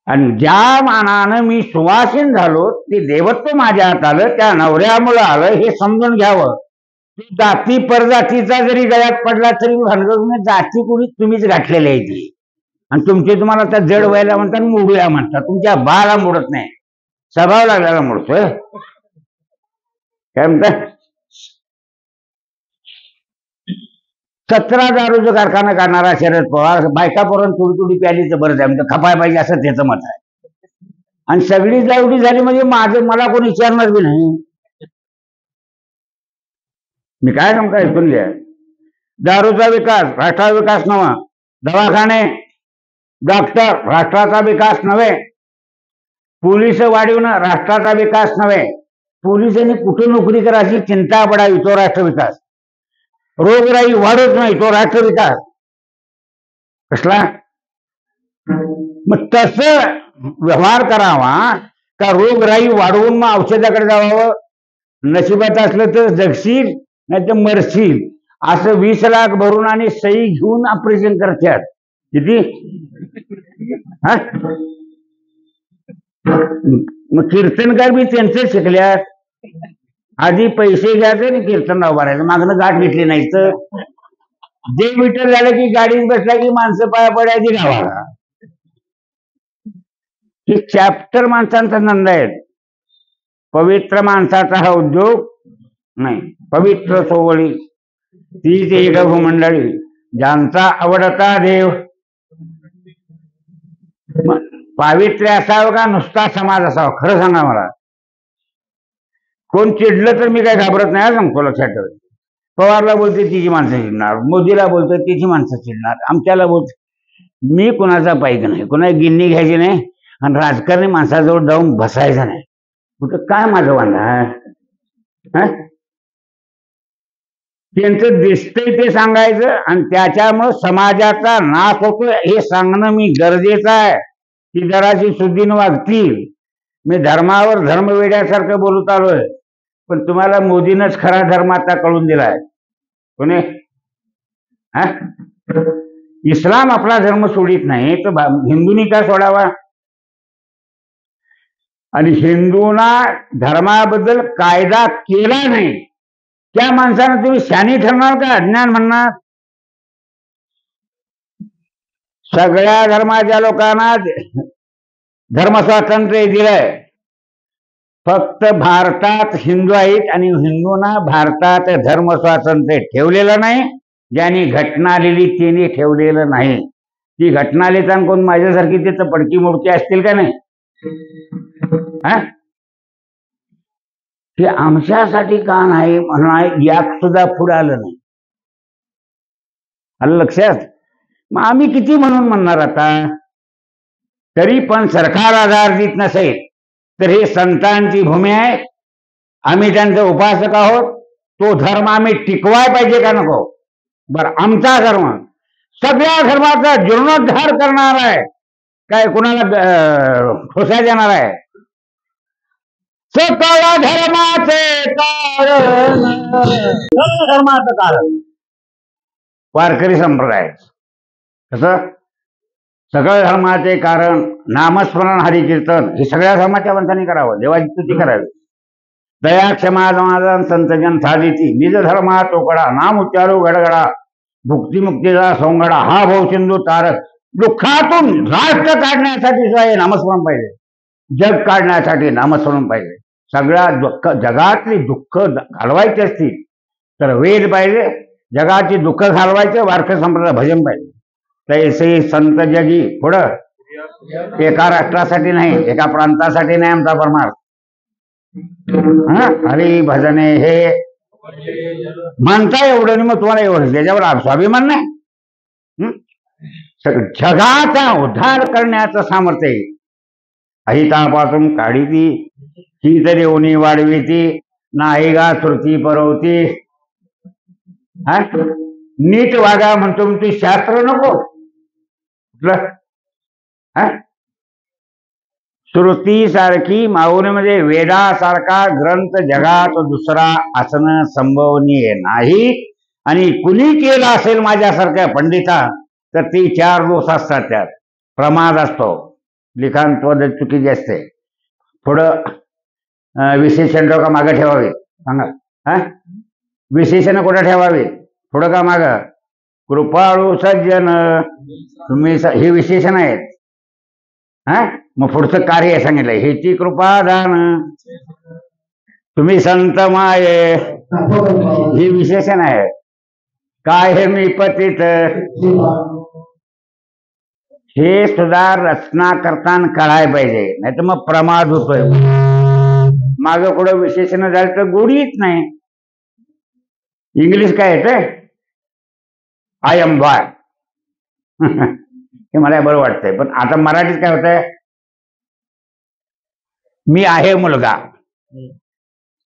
आणि ज्या मानानं मी सुवासिन झालो ते देवत्व माझ्या हात आलं, त्या नवऱ्यामुळे आलं हे समजून घ्यावं. जाती परजातीचा जरी गळ्यात पडला तरी भानगड जाती कोणी तुम्हीच घातलेली आहे ती. आणि तुमचे तुम्हाला त्या जड व्हायला म्हणतात, मोडूया म्हणतात. तुमच्या बाला मोडत नाही, स्वभाव लागल्याला मोडतोय. काय म्हणतात? 17 दारूचं कारखाना करणारा शरद पवार बायका पोरांना तुडी प्याली तर बरंच आहे म्हणजे खपाय पाहिजे असं त्याचं मत आहे. आणि सगळी जावडी झाली म्हणजे मला कोणी विचारणार बी नाही. मी काय सांगता ऐकून घ्या. दारूचा विकास राष्ट्राचा विकास नवा. दवाखाने डॉक्टर राष्ट्राचा विकास नव्हे. पोलीस वाढवणं राष्ट्राचा विकास नव्हे. पोलिसांनी कुठे नोकरी करायची चिंता पडावी तो राष्ट्र विकास. रोगराई वाढत नाही तो राष्ट्र विकास. कसला? मग तसं व्यवहार करावा का रोगराई वाढवून मग औषधाकडे जावं, नशिबात असलं तर जगशील नाही तर मरशील, असं 20 लाख भरून आणि सही घेऊन ऑपरेशन करतात. किती हा? मग कीर्तनकार बी त्यांचं शिकल्यात. आधी पैसे घ्यायचे आणि कीर्तन भरायचं, मागणं गाठ घेतली नाही तर जे विठ्ठल झालं की गाडीत बसला की माणसं पाया पडायची गावाला. ही चॅप्टर माणसांचा धंदा आहे. पवित्र माणसाचा हा उद्योग नाही. पवित्र सोवळी तीच एक मंडळी ज्यांचा आवडता देव. पावित्र्य असावं का नुसता समाज असावा? खरं सांगा मला. कोण चिडलं तर मी काय घाबरत नाही, सांगतो, लक्षात ठेव. पवारला बोलते तिची माणसं चिडणार, मोदीला बोलते तिची माणसं चिडणार, आमच्याला बोलते. मी कुणाचा पाईक नाही, कुणाची गिन्नी घ्यायची नाही आणि राजकारणी माणसाजवळ जाऊन बसायचं नाही. कुठं काय माझं वांधा आहे? त्यांचं दिसतंय ते सांगायचं आणि त्याच्यामुळे समाजाचा नाश होतोय हे सांगणं मी गरजेचं आहे की जराशी शुद्धीनं वागतील. मी धर्मावर धर्म वेड्यासारखं बोलत आलोय, पण तुम्हाला मोदीनच खरा धर्म आता कळून दिलाय. कोणी इस्लाम आपला धर्म सोडित नाही तर हिंदूंनी का सोडावा? आणि हिंदूंना धर्माबद्दल कायदा केला नाही त्या माणसानं तुम्ही शानी ठरणार का अज्ञान म्हणणार? सगळ्या धर्माच्या लोकांना धर्मस्वातंत्र्य दिलंय. फक्त भारतात हिंदू आहेत आणि हिंदूंना भारतात धर्मस्वातंत्र्य ठेवलेलं नाही. ज्यांनी घटना लिहिली त्यांनी ठेवलेलं नाही. ती घटना लिहिताना कोण माझ्यासारखी तिथं पडकी मोडकी असतील का नाही? ते आमच्यासाठी का नाही म्हणून यात सुद्धा पुढे आलं नाही. आलं लक्षात? मग आम्ही किती म्हणून म्हणणार आता? तरी पण सरकार आधार देत नसेल तर हे संतांची भूमी आहे. आम्ही त्यांचे उपासक आहोत. तो धर्म आम्ही टिकवाय पाहिजे का नको? बरं, आमचा धर्म सगळ्या धर्माचा जीर्णोद्धार करणार आहे काय? कुणाला ठोसा देणार आहे? सकळ धर्माचे कारण, धर्माचं कारण वारकरी संप्रदाय. कसं? सगळं धर्माचे कारण नामस्मरण हरिकीर्तन हे सगळ्या धर्माच्या माणसांनी करावं. देवाची स्तुती करावी. दया क्षमा समाधान संतजन साधिती निज धर्मा तोकडा नाम उच्चारू गडगडा भुक्तिमुक्तीचा सोंगडा हा भाऊ सिंधू तारक. दुःखातून राष्ट्र काढण्यासाठी सुद्धा हे नामस्मरण पाहिजे. जग काढण्यासाठी नामस्मरण पाहिजे. सगळ्या दुःख जगातली दुःख घालवायची असतील तर वेद पाहिजे. जगाची दुःख घालवायचं वारकरी संप्रदाय भजन पाहिजे. तैसे संत जगी पुढं एका राष्ट्रासाठी नाही, एका प्रांतासाठी नाही आमचा परमार्थ. हरी भजने हे म्हणता एवढं मग तुम्हाला एवढं त्याच्यावर स्वाभिमान नाही. जगाचा उद्धार करण्याचं सामर्थ्य अहितापासून काढीती ही तरी उनी वाढवीती नाही गा श्रुती परवती. नीट वागा म्हणतो तू शास्त्र नको. श्रुती सारखी माऊलीमध्ये वेदासारखा ग्रंथ जगात दुसरा असणं संभवनीय नाही. आणि कुणी केलं असेल माझ्यासारख्या पंडिता तर ती 4 दोष असतात. त्यात प्रमाद असतो, लिखाण पद्धत चुकीची असते. पुढं विशेषण का मागं ठेवावे सांगा? विशेषण कुठं ठेवावे? पुढं का मागं? कृपाळू सज्जन तुम्ही हे विशेषण आहेत. मग पुढचं कार्य सांगितलंय हेची कृपादान तुम्ही संत माये हे विशेषण आहे. काय हे मी पतित हे सुद्धा रचना करताना कळायला पाहिजे. नाही तर मग प्रमाद होतोय. माग पुढं विशेषण झालं तर गोडीच नाही. इंग्लिश काय येतंय? आय एम बॉय हे मला बरं वाटतंय. पण आता मराठीत काय होतंय? मी आहे मुलगा.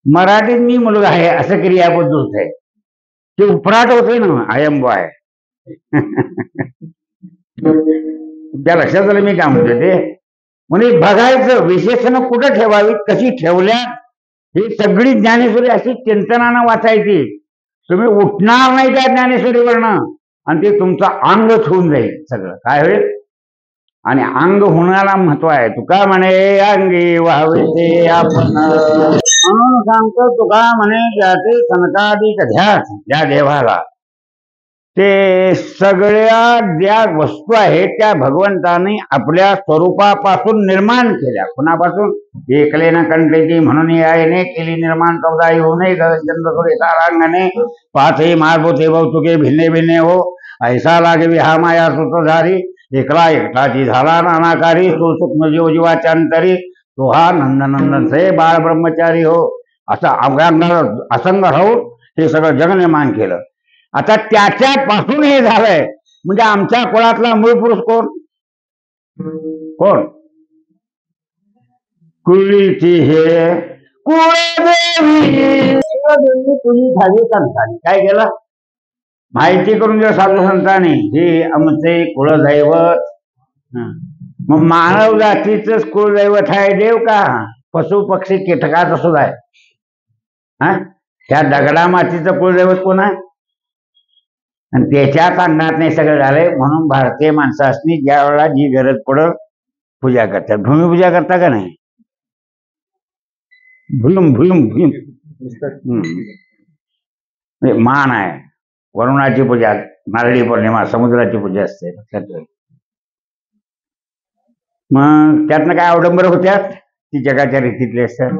मराठीत मी मुलगा आहे असं क्रियापद होतंय. ते उपराट होतंय ना आय एम बॉय. तुमच्या लक्षात आलं मी काय म्हणतो ते. म्हणजे बघायचं विशेषण कुठं ठेवावी, कशी ठेवल्या, ही सगळी ज्ञानेश्वरी अशी चिंतनानं वाचायची. तुम्ही उठणार नाही त्या ज्ञानेश्वरीवरनं आणि ते तुमचं अंगच होऊन जाईल सगळं. काय होईल? आणि अंग होण्याला महत्व आहे. तुका म्हणे अंगी व्हावे ते आपण, म्हणून सांगतो तुका म्हणे ज्याचे सनकादिक ध्यास ज्या देवाला, ते सगळ्या ज्या वस्तू आहेत त्या भगवंताने आपल्या स्वरूपापासून निर्माण केल्या. कुणापासून? एकले न कंठेची म्हणून यायने केली निर्माण, चौदाही होऊ नये चंद्रसुरे तारांगणे, पाचही मार्गोते बहुतुके भिन्ने भिन्ने हो, ऐसा लागे हा माया सूत्रधारी, एकला एकटाची झाला नानाकारी, तो सूक्ष्म जीव जीवाच्या अंतरी, तो हा नंदनंदन से बाळ ब्रह्मचारी हो. असं अवघ्यांना असंग राहून हे सगळं जग निर्माण केलं. आता त्याच्यापासून हे झालंय. म्हणजे आमच्या कुळातला मूळ पुरुष कोण? कोण? कुळीची हे कुळदेवी, तुझी झाली संतांनी काय केलं? माहिती करून दिलं साधू संतांनी, हे आमचे कुळदैवत. मग मानव जातीच कुळदैवत आहे देव का पशु पक्षी कीटकाचं सुद्धा आहे? हा, त्या दगडा मातीचं कुळदैवत कोण आहे? आणि त्याच्याच अंगात नाही सगळं झालंय. म्हणून भारतीय माणसासनी ज्या वेळेला जी गरज पडल पूजा करतात. भूमिपूजा करता का नाही? भुलुम भुलुम भुलुम मान आहे. वरुणाची पूजा, नारळी पौर्णिमा, समुद्राची पूजा असते. मग त्यातनं काय अवडंबर होत्यात ती जगाच्या रीतीतले असतात.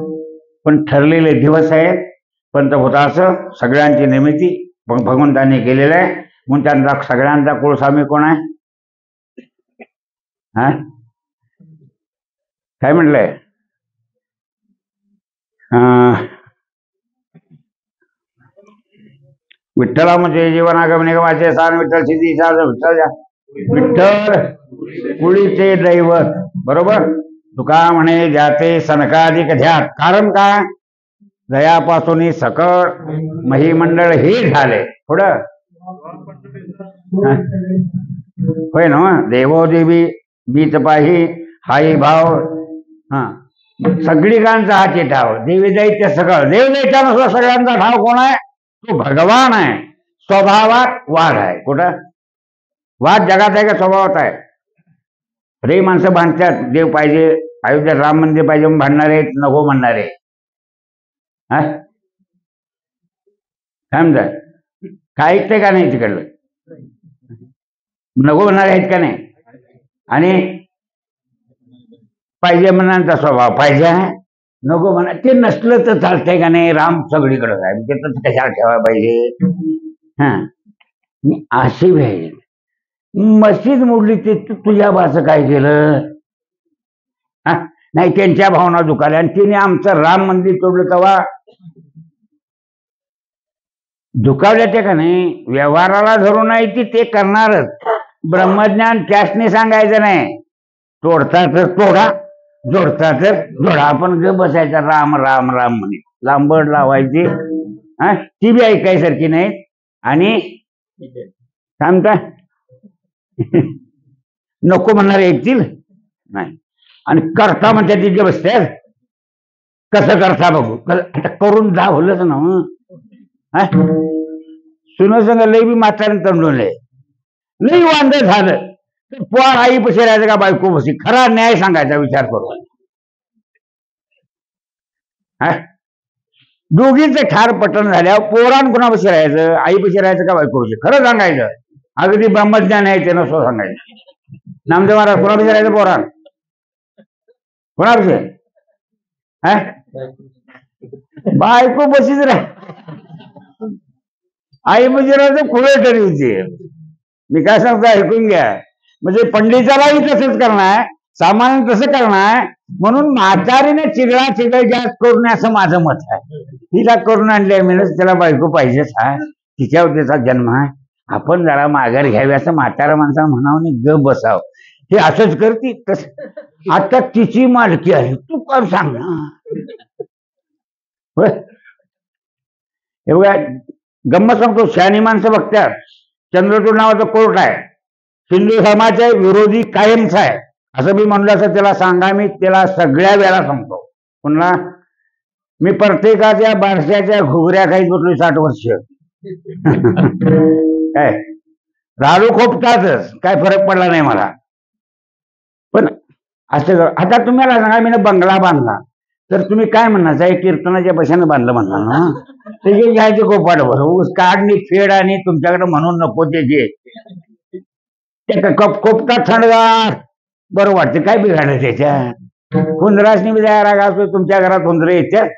पण ठरलेले दिवस आहेत. पंचभूताचं सगळ्यांची निर्मिती भगवंतांनी केलेलं आहे. म्हणून त्यांचा सगळ्यांचा कुळस्वामी कोण आहे? हा, काय म्हटलंय? विठ्ठला म्हणजे जीवनागम निगमाचे स्थान, विठ्ठल सिद्धी विठ्ठल विठ्ठल कुळीचे दैवत. बरोबर. तुका म्हणे ज्याचे सनकाधिक ध्यात. कारण काय? दयापासून सकळ महिमंडळ हे झाले. पुढं होय ना. देवोदेवी बीच पाही हाई भाव. हा, सगळीकांचा हा चिठाव. देवी दैत्य सकळ. देव दैत्यानुसार सगळ्यांचा ठाव कोण आहे? तो भगवान आहे. स्वभावात वाघ आहे. कुठं? वाघ जगात आहे का स्वभावात आहे? रे माणसं बांधतात देव पाहिजे, अयोध्यात राम मंदिर पाहिजे म्हणून भांडणारे, नको म्हणणारे. हा, काय म्हणतात? काय ऐकते का नाही तिकडलं? नको म्हणणारे आहेत का नाही? आणि पाहिजे म्हणण्याचा स्वभाव पाहिजे आहे, नको म्हणा. ते नसलं तर चालतंय का नाही? राम सगळीकडे आहे, ते तर कशाला ठेवायला पाहिजे? हा, अशी पाहिजे. मस्जिद मोडली ते तुझ्या बाचं काय केलं? हा, नाही त्यांच्या भावना दुखाल्या. आणि तिने आमचं राम मंदिर तोडलं तेव्हा दुखावल्या ते का नाही? व्यवहाराला धरून नाही ती ते करणारच. ब्रह्मज्ञान त्यासने सांगायचं नाही. तोडता तर तोडा, जोडता तर जोडा. आपण ग बसायचा राम राम राम म्हणे, लांबड लावायची. हा, ती बी ऐकायसारखी नाही. आणि सांगता नको म्हणणारे ऐकतील नाही. आणि करता म्हणते तिथे बसते. कसं करता बघू, आता करून जा भरलंच ना. हा, सुन संग लई बी म्हाताऱ्याने तंडवलंय, लई वांद झालं तर पोर आई पशी राहायचं का बायको पशी? खरा न्याय सांगायचा विचार करून. हा, दोघीच ठार पटण झाल्यावर पोरान कुणापाशी राहायचं? आई पशी राहायचं का बायको पशी? खरं सांगायचं. अगदी ब्रह्मज्ञान आहे ते नसतो सांगायचं. नामदेव महाराज कोणापाशी राहायचं? पोरान कोणापाशी? हा, बायको पशीच राह. आई म्हणजे राहायचं खुळे तरी होती. मी काय सांगतो ऐकून घ्या. म्हणजे पंडितालाही तसंच करणार, सामान्य तसं करणार. म्हणून म्हातारीने चिगळा चिगळ जास्त करून असं माझं मत आहे. तिला करून आणले मिळत त्याला बायको पाहिजेच आहे, तिच्यावर त्याचा जन्म आहे. आपण जरा माघार घ्यावी असं म्हातारा माणसाला म्हणावं, ग बसाव. हे असंच करते तस. आता तिची मालकी आहे, तू काय सांग ना. एवढ्या गंमत सांगतो. शहाणी माणसं बघतात. चंद्रचूड नावाचं कोर्ट आहे, हिंदू समाजाच्या विरोधी कायमचा आहे असं मी म्हणलं असं त्याला सांगा, मी त्याला सगळ्या वेळा सांगतो. पुन्हा मी प्रत्येकाच्या बारशाच्या घुगऱ्या खाईत बसलो 60 वर्ष. काय राडू खोपतातच, काय फरक पडला नाही मला. पण असं आता तुम्हाला सांगा, मी बंगला बांधला तर तुम्ही काय म्हणणार, एक कीर्तनाच्या पैशाने बांधलं म्हणणार ना, त्याचे घ्यायचे गोपाट ऊस काढणी फेड आणि तुमच्याकडे म्हणून नको ते घे. खोपतात थंडगार बरं वाटतं, काय बिघाडलं त्याच्यात. हुंदरासनी बी जायला राग तुमच्या घरात हुंदरे येत्यात.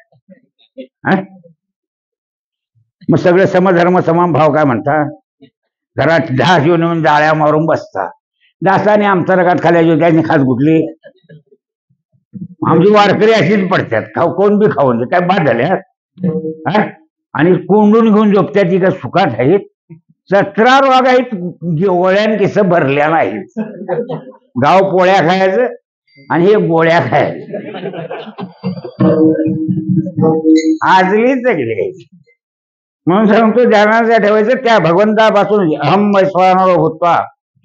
मग सगळे समधर्म समान भाव काय म्हणता, घरात 10 येऊन जाळ्या मारून बसता. दासाने आमच्या रगात खाल्याची त्याने खास गुटली. आमची वारकरी अशीच पडतात, कोण बी खाऊन दे, काय बाद झाल्या. आणि कोंडून घेऊन झोपत्यात, ती काय सुखात आहेत. 17 रोग आहेत, गोळ्यान किस भरल्या नाहीत. गाव पोळ्या खायचं आणि हे गोळ्या खायचं. आजली सगळे म्हणून सांगतो, ध्यानाचा ठेवायचं त्या भगवंतापासून. अहम वैश्वानरो भूत्वा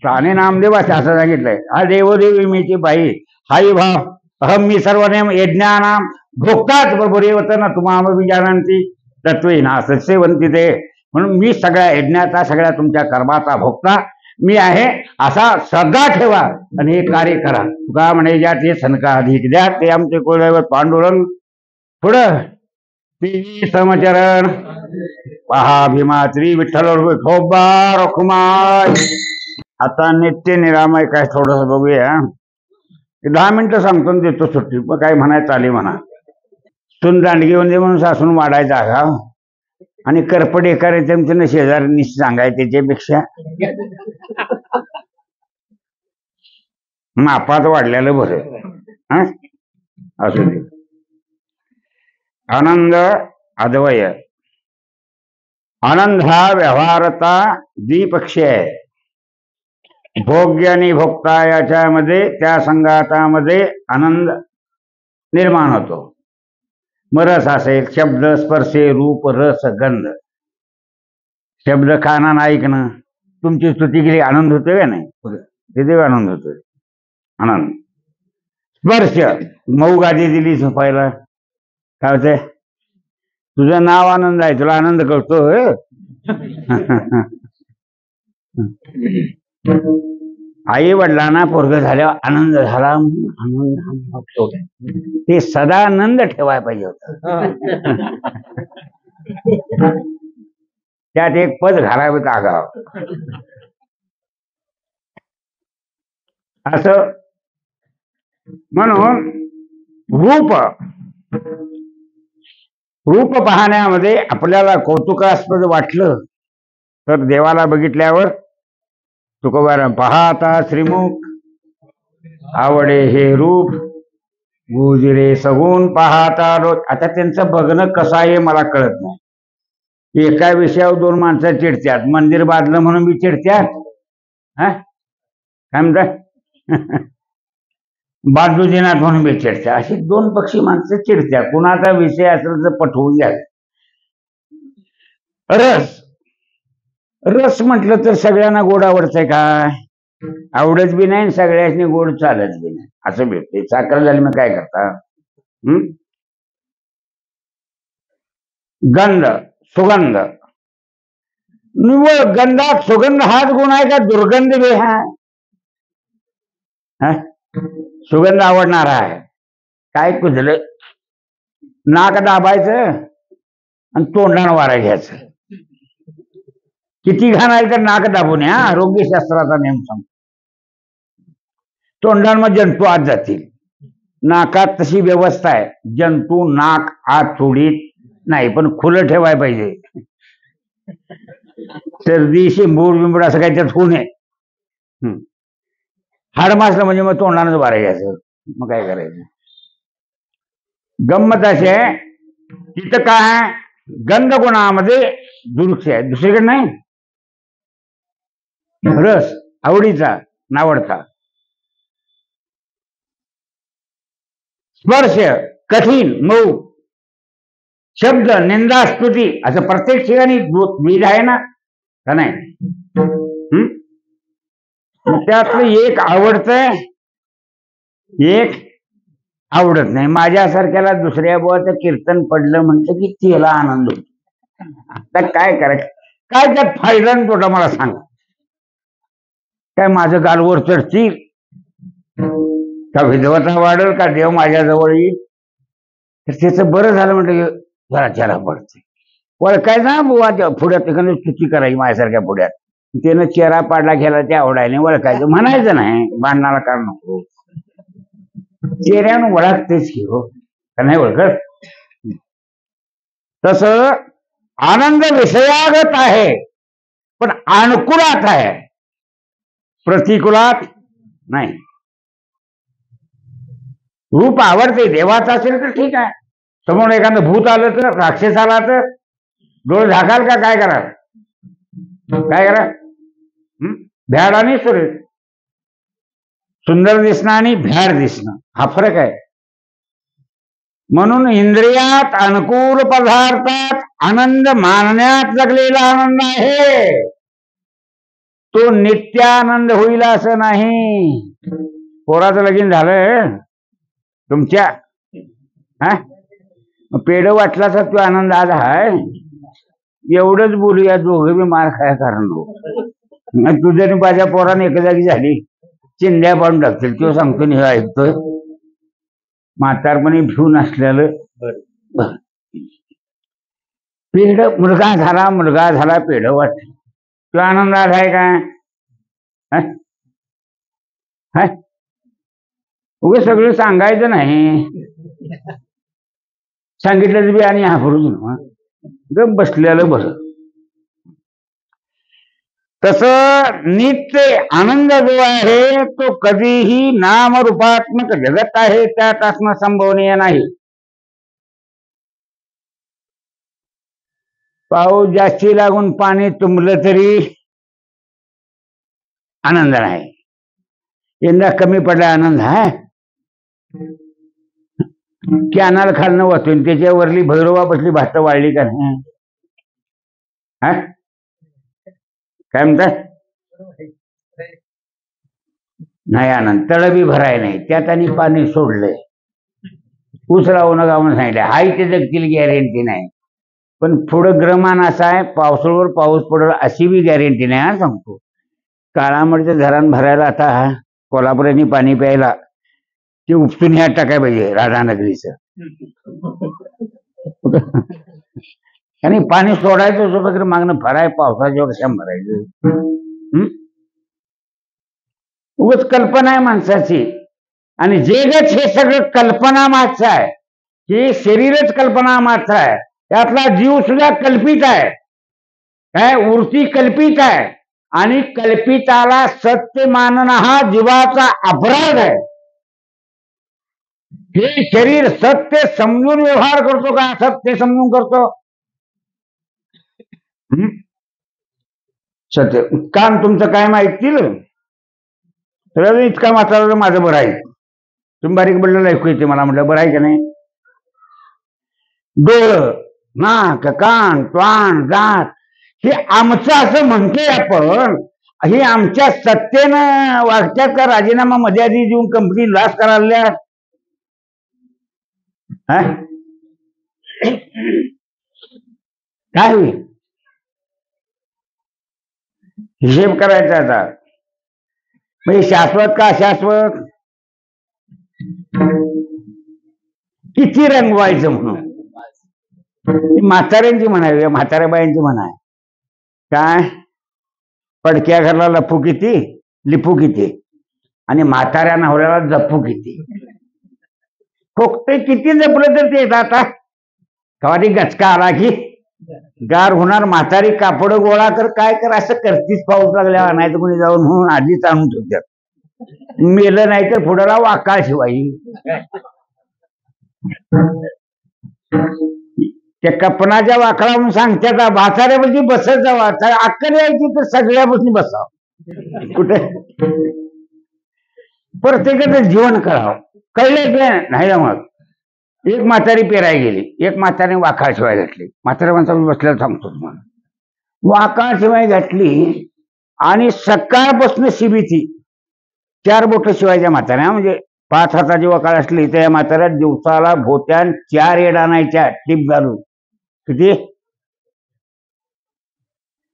स्वामी नामदेवाचे असं सांगितलंय. हा देवदेवी मीची बाई हाई भाव अहम मी सर्व नेम यज्ञानाम भोगताच बरोबर वतन तुम्हाला विजानांती तत्वेना सस्यवंती ते. म्हणून मी सगळ्या यज्ञाचा, सगळ्या तुमच्या कर्माचा भोगता मी आहे असा सदा ठेवा आणि हे कार्य करा. तुका म्हणे ज्या ते सनका अधिक द्या, ते आमचे कुलदैवत पांडुरंग. पुढं ते समचरण पहा भीमात्री विठ्ठल ठोबा रखुमाय. आता नित्य निरामय काय थोडस बघूया. 10 मिनिटं सांगतो आणि देतो सुट्टी. मग काय म्हणायचं आली म्हणा. सून दांडगी म्हणजे म्हणून सासून वाढायचा का आणि करपडे करायचं शेजारी सांगाय त्याच्यापेक्षा मापात वाढलेलं बरं. असू दे. आनंद अद्वय. आनंद हा व्यवहारता द्विपक्षीय आहे. भोग्य आणि भोक्ता याच्यामध्ये, त्या संघातामध्ये आनंद निर्माण होतो. मग रस असेल, शब्द स्पर्शे रूप रस गंध. शब्द कानानं ऐकणं, तुमची स्तुती केली आनंद होतोय का नाही, तिथे आनंद होतोय. आनंद स्पर्श, मऊ गादी दिली झोपायला, काय होतंय, तुझं नाव आनंद आहे, तुला आनंद करतोय. आई वडिलांना पोरग झाल्यावर आनंद झाला, आनंद ते सदा आनंद ठेवायला पाहिजे होत. त्यात एक पद घालावं आगाव. असं म्हणून रूप रूप पाहण्यामध्ये आपल्याला कौतुकास्पद वाटलं तर देवाला बघितल्यावर तुकोबाराम पाहता श्रीमुख आवडे हे रूप गुजरे सगुण पाहता रोज. आता त्यांचं बघणं कसं आहे मला कळत नाही. एका विषयावर 2 माणसं चिडत्यात, मंदिर बांधलं म्हणून मी चिडत्यात. काय म्हणतात, बाजूजीनाथ म्हणून मी चिडत्या. अशी 2 पक्षी माणसं चिडत्या. कुणाचा विषय असेल तर पटवून घ्या. रस रस म्हटलं तर सगळ्यांना गोड आवडतंय काय, आवडत बी नाही, सगळ्यांनी गोड चालत बी नाही, असं भेटते. साखर झाली मग काय करता. गंध सुगंध, निव्वळ गंधात सुगंध हाच गुण आहे का दुर्गंध बी आहे. सुगंध आवडणारा आहे. काय कुजलं, नाक दाबायचं आणि तोंडानं वारा घ्यायचं. किती घाण आहे तर नाक दाबून या, आरोग्यशास्त्राचा नेम सांगतो. तोंडांमध्ये जंतू आत जातील. नाकात तशी व्यवस्था आहे, जंतू नाक आत सोडीत नाही, पण खुलं ठेवायला पाहिजे. सर्दी शिंबूड बिंबूड असं काही त्यात होऊ नये. हाड मासलं म्हणजे मग तोंडानंच वारा घ्यायचं. मग काय करायचं. गंमत अशी आहे, तिथं काय गंध गुणामध्ये दुरुक्ष आहे, दुसरीकडे नाही. रस आवडीचा नावडता, स्पर्श कठीण मऊ, शब्द निंदा स्तुती, असं प्रत्येक ठिकाणी द्विध आहे ना का नाही. मग त्यातलं एक आवडतंय, एक आवडत नाही. माझ्यासारख्याला दुसऱ्या बुवाचं कीर्तन पडलं म्हटलं की त्याला आनंद होतो. आता काय करायचं, काय त्यात फायदा आणि तोटा मला सांग. काय माझं गालवर चढतील का, विधवता वाढेल का, देव माझ्या जवळ येईल. तर त्याचं बरं झालं म्हटलं जरा चेहरा पडते. ओळखायचं ना बुवा, पुढ्यात एखादं चुकी करायची माझ्यासारख्या पुढ्यात, त्यानं चेहरा पाडला गेला ते आवडायला ओळखायचं, म्हणायचं नाही, भांडणाला कारण नको. चेहऱ्यानं ओळखतेच की हो, का नाही ओळखत. तस आनंद विषयागत आहे पण अनुकूलात आहे, प्रतिकूलात नाही. रूप आवडते देवाचं असेल तर ठीक आहे, समोर एखादं भूत आलं तर, राक्षस आला तर डोळे झाकाल का, काय करा, काय करा. भ्याड आणि सुरेश, सुंदर दिसणं आणि भ्याड दिसणं हा फरक आहे. म्हणून इंद्रियात अनुकूल पदार्थात आनंद मानण्यात जगलेला आनंद आहे, तो नित्यानंद होईल असं नाही. पोराचं लगीन झालं तुमच्या, हा पेढ वाटला तर तो आनंद आज आहे. एवढंच बोलूया, दोघं बी मार खाया कारण तुझ्या माझ्या पोराने एक जागी झाली, चिंध्या पाडून टाकतील. तो सांगतो हे ऐकतोय, म्हातारपणी भिवून असलेलं पेढ, मुलगा झाला पेढ वाटलं, तो आनंदात आहे काय. उगे सगळं सांगायचं नाही, सांगितलं बी आणि हाफरून गप बसलेलं बरं. तस नित्य आनंद जो आहे तो कधीही नामरूपात्मक जगत आहे, त्यात असणं संभवनीय नाही. पाऊस जास्ती लागून पाणी तुंबलं तरी आनंद नाही, यंदा कमी पडला आनंद आहे. कॅनल खालनं वाचून त्याच्यावरली भैरवा बसली भात वाढली का नाही, काय म्हणतात नाही आनंद. तळबी भराय नाही, त्यात आणि पाणी सोडलंय, ऊस लावून गावून सांगितलं, हाय ते जगतील गॅरंटी नाही. पण पुढं ग्रहमान असा आहे, पावसाळ्यावर पाऊस पडेल अशी बी गॅरंटी नाही. हा सांगतो, काळामडचं धरण भरायला आता कोल्हापुरांनी पाणी प्यायला ते उपसून ह्या टाकाय पाहिजे राधानगरीचं, आणि पाणी सोडायचं वगैरे मागणं भराय पावसाच्या कशा भरायचं. उगाच कल्पना आहे माणसाची, आणि जगच हे सगळं कल्पना मात्र आहे, हे शरीरच कल्पना मात्र आहे, त्यातला जीव सुद्धा कल्पित आहे, काय वृत्ती कल्पित आहे, आणि कल्पिताला सत्य मानणं हा जीवाचा अपराध आहे. हे शरीर सत्य समजून व्यवहार करतो का, सत्य समजून करतो. सत्य कान तुमचं काय माहिती तर इतका मात्र माझं बरं आहे, तुम्ही बारीक बोललेलं ऐकू येते मला, म्हटलं बरं आहे का नाही. डोळं, नाक, कान, त्वाण, दात हे आमचं असं म्हणतोय आपण, हे आमच्या सत्तेनं वागत्यात का राजीनामा मध्ये आधी देऊन कंपनी लॉस करायला. काय होईल हिशेब करायचा आता. म्हणजे शाश्वत का अशाश्वत, किती रंगवायचं म्हणून म्हाताऱ्यांची म्हणावी, म्हाताऱ्या बायांची म्हणाय काय, पडक्या घरला लपू किती लिपू किती, आणि म्हाताऱ्या नवऱ्याला जपू किती. खोकते किती जपलं तर ते आता कधी गचका आला की गार होणार. म्हातारी कापड गोळा कर, काय कर, असं करतीच पाऊस लागल्या, नाही तर कोणी जाऊन म्हणून आधीच आणून ठेवतात. मेलं नाही तर पुढाला वाकाळ शिवाई. त्या कपनाच्या वाकळावरून सांगतात म्हाताऱ्यापाशी बसत जावा, अक्कल यायची तर सगळ्यापासून बसाव. कुठे प्रत्येकाचं जीवन करावं, कळलं की नाही. मग एक म्हातारी पेराय गेली, एक म्हातारी वाकाळ शिवाय घातली. म्हाताऱ्या माणसा बसल्याला सांगतो तुम्हाला, वाकाळ शिवाय घातली आणि सकाळपासून शिबीची 4 बोट शिवायच्या म्हाताऱ्या, म्हणजे 5 हाताची वकाळ असली तर या म्हाताऱ्या दिवसाला भोत्यान 4 येड आणायच्या टीप घालून. किती?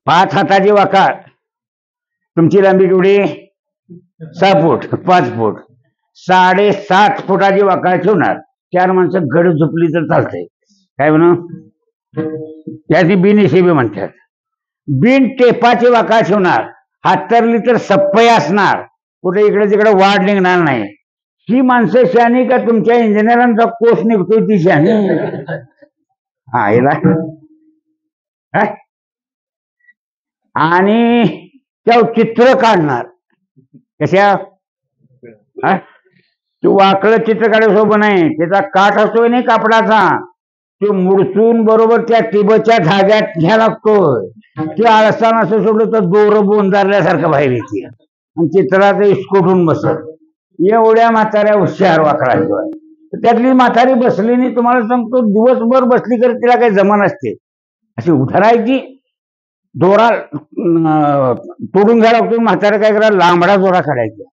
5 हाताची वकाळ. तुमची लांबी केवढी? 6 फूट. 5 फूट 7.5 फुटाची वकाळ ठेवणार. 4 माणसं गड झोपली तर चालतंय. काय म्हणू? त्याची बिनहिशेबी म्हणतात. बिन टेपाची वकाळ ठेवणार. हातरली तर सप्पई असणार, कुठे इकडे तिकडे वाढ निघणार नाही. ही माणसं शहाणी का तुमच्या इंजिनियरांचा कोर्स निघतोय ती शहाणी? हा याला आणि त्या चित्र काढणार. कशा? तू वाकळं चित्र काढायचं नाही, त्याचा काठ असतोय नाही कापडाचा, तो मुडसून बरोबर त्या टिबच्या धाग्यात घ्या लागतोय. ते आळसानं असं सोडलं तर दोर बोंदारल्यासारखं बाहेर येते आणि चित्रात इस्कोटून बसत. एवढ्या म्हाताऱ्या हुशार वाकळाशिवाय. त्यातली म्हातारी बसली नाही, तुम्हाला सांगतो दिवसभर बसली तर तिला काही जमा नसते. अशी उधरायची, दोरा तोडून घ्यायला लागतो. म्हातारा काय करा, लांबडा दोरा काढायचा,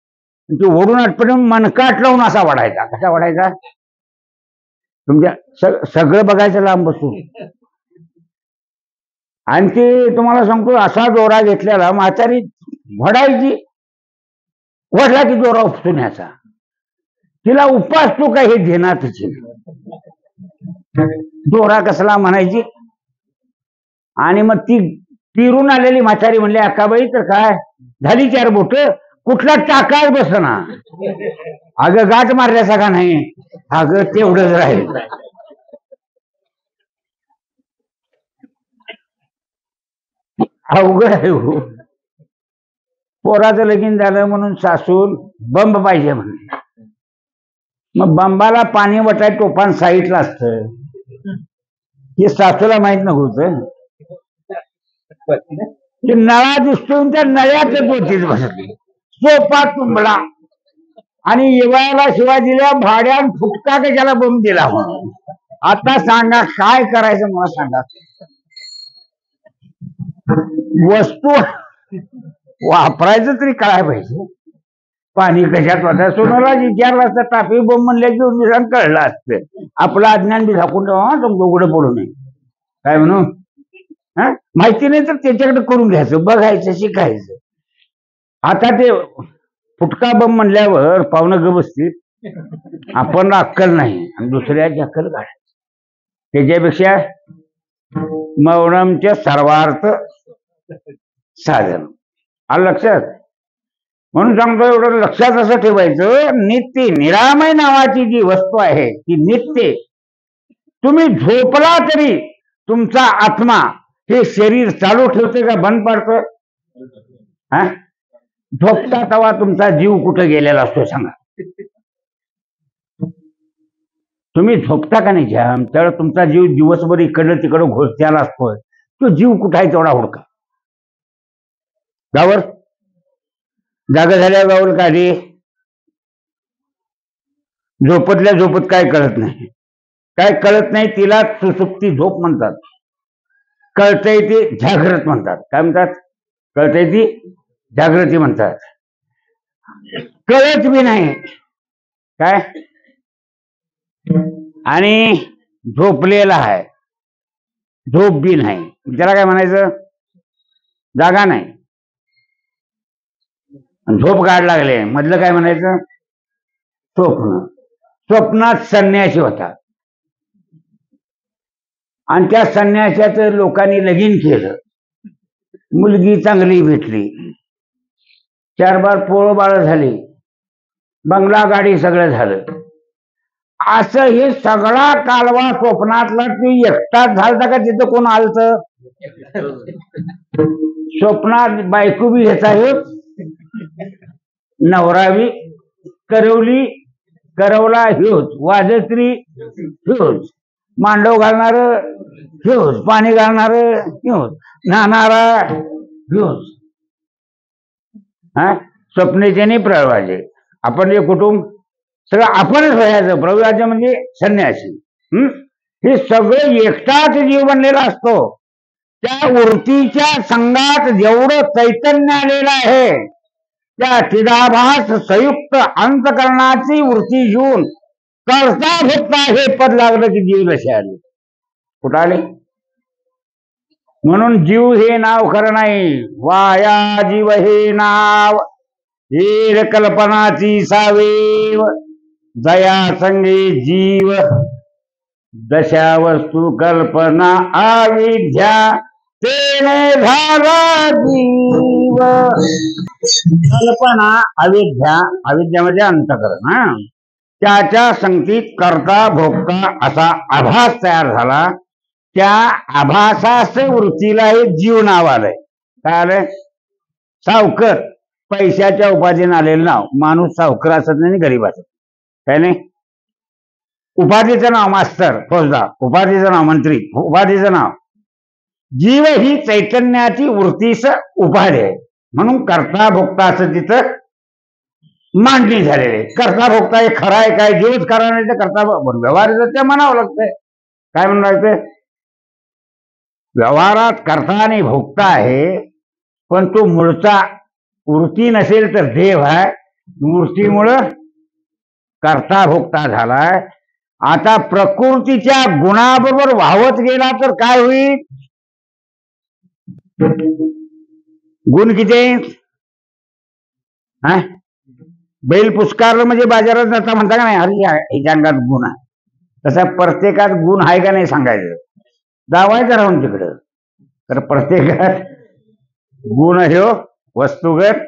ते ओढून आटपणे मनकाट लावून असा वाढायचा. कसा वाढायचा? तुमच्या सगळं बघायचं लांब बसून. आणि ते तुम्हाला सांगतो असा दोरा घेतलेला म्हातारी वडायची. वडला की दोरा उपसून याचा. तिला उपास तो काय हे घेणार तिची. दोरा कसला म्हणायची. आणि मग ती पिरून आलेली म्हातारी म्हणली, अक्काबाई तर काय झाली 4 बोट, कुठला टाकाय बसना. अगं गाठ मारल्याचा का नाही? अगं तेवढंच राहील. अवघड आहे हो. पोराचं लगीन झालं म्हणून सासून बंब पाहिजे म्हणले. मग बंबाला पाणी वटाय टोपान साईडला असतं, हे सासूला माहित नव्हतं. ते नळा दिसतो, त्या नळ्याच गोटीत बसली. सोपा तुंबला आणि येवायला शिवाय दिल्या भाड्यान फुटका का त्याला बंब दिला म्हणून. आता सांगा काय करायचं मला सांगा. वस्तू वापरायचं तरी काय पाहिजे. पाणी कशात वाटा. सोनाला विचारलं असतं टाफी बंब म्हणल्याची कळलं असतं. आपलं अज्ञान बी झाकून तुमचं उघडं पडू नये. काय म्हणू? माहिती नाही तर त्याच्याकडे करून घ्यायचं, बघायचं, शिकायचं. आता ते फुटका बंब म्हणल्यावर पाहुणं ग बसतील. आपण अक्कल नाही आणि दुसऱ्याची अक्कल काढायची. त्याच्यापेक्षा मौनमच्या सर्वार्थ साधन. आलं लक्षात? म्हणून सांगतो एवढं लक्षात असं ठेवायचं. नित्य निरामय नावाची जी वस्तू आहे ती नित्य. तुम्ही झोपला तरी तुमचा आत्मा हे शरीर चालू ठेवते का बंद पाडतं? झोपता तेव्हा तुमचा जीव कुठं गेलेला असतो सांगा. तुम्ही झोपता का नाही जाम, त्यावेळेस तुमचा जीव दिवसभर इकडं तिकडं घोषत्याला असतोय. तो जीव कुठं आहे तेवढा हुडका. गावर जागा झाल्या गावर काढी. झोपतल्या झोपत काय कळत नाही. काय कळत नाही तिला सुसुप्ती झोप म्हणतात. कळतंय ते जागृत म्हणतात. काय म्हणतात? कळतंय ती जागृती म्हणतात. कळत बी नाही काय, आणि झोपलेला आहे, झोप बी नाही. त्याला काय म्हणायचं? जागा नाही. झोप काढ लागले मधलं काय म्हणायचं? स्वप्न. स्वप्नात संन्यासी होता आणि त्या संन्याशाचं लोकांनी लगीन केलं. मुलगी चांगली भेटली, 4 बार पोळ बाळ झाली, बंगला गाडी सगळं झालं. असं हे सगळा कालवा स्वप्नातला तू एकटाच झालता का तिथं कोण आलत? स्वप्नात बायको बी घेता येत, नवरा बी, करवली करवला ह्योच, वाजत्री ह्योच, मांडव घालणार ह्योच, पाणी घालणार ह्योच, नाहणारा ह्योच. स्वप्नेचे नाही प्रवाजे. आपण जे कुटुंब सगळं आपणच व्हायचं. प्रवाज म्हणजे संन्यासी. हे सगळं एकटाच जीव बनलेला असतो. त्या वृत्तीच्या संघात जेवढं चैतन्य आलेलं आहे त्या चिदाभास संयुक्त अंतकरणाची वृत्ती घेऊन करता भोगता हे पद लागलं की जीव लसे आले. कुठं आले? म्हणून जीव हे नाव खरं नाही, वाया जीव हे नाव, हे कल्पनाची सावेव, दया संगे जीव, दशा वस्तू कल्पना अविद्या, तेने झाला जीव. कल्पना अविद्या, अविद्यामध्ये अंतकरण, त्याच्या संगतीत करता भोगता असा आभास तयार झाला. त्या आभासास वृत्तीला हे जीव नाव आलंय. काय आलंय? सावकर, पैशाच्या उपाधीने आलेलं नाव. माणूस सावकर असत नाही, गरीब असत काय नाही. उपाधीचं नाव मास्तर, फौजदार, उपाधीचं नाव मंत्री, उपाधीचं नाव. जीव ही चैतन्याची वृत्तीच उपाधी आहे. म्हणून करता भोगता असं तिथं मांडणी झालेली आहे. करता भोगता हे खरं आहे काय? जीवच खरा नाही तर करता व्यवहार ते म्हणावं लागतंय. काय म्हणावं लागतंय? व्यवहारात करता आणि भोगता आहे, पण तो मूळचा वृत्ती नसेल तर देव आहे. वृत्तीमुळं करता भोगता झालाय. आता प्रकृतीच्या गुणाबरोबर वाहवत गेला तर काय होईल? गुण किती आहेत? बैल पुस्कारलं म्हणजे बाजारात जाता म्हणता का नाही, अरे ह्याच्या अंगात गुण आहे. तसा प्रत्येकात गुण आहे का नाही सांगायचं, दावायचं राहून तिकडं. तर प्रत्येकात गुण हे वस्तुगत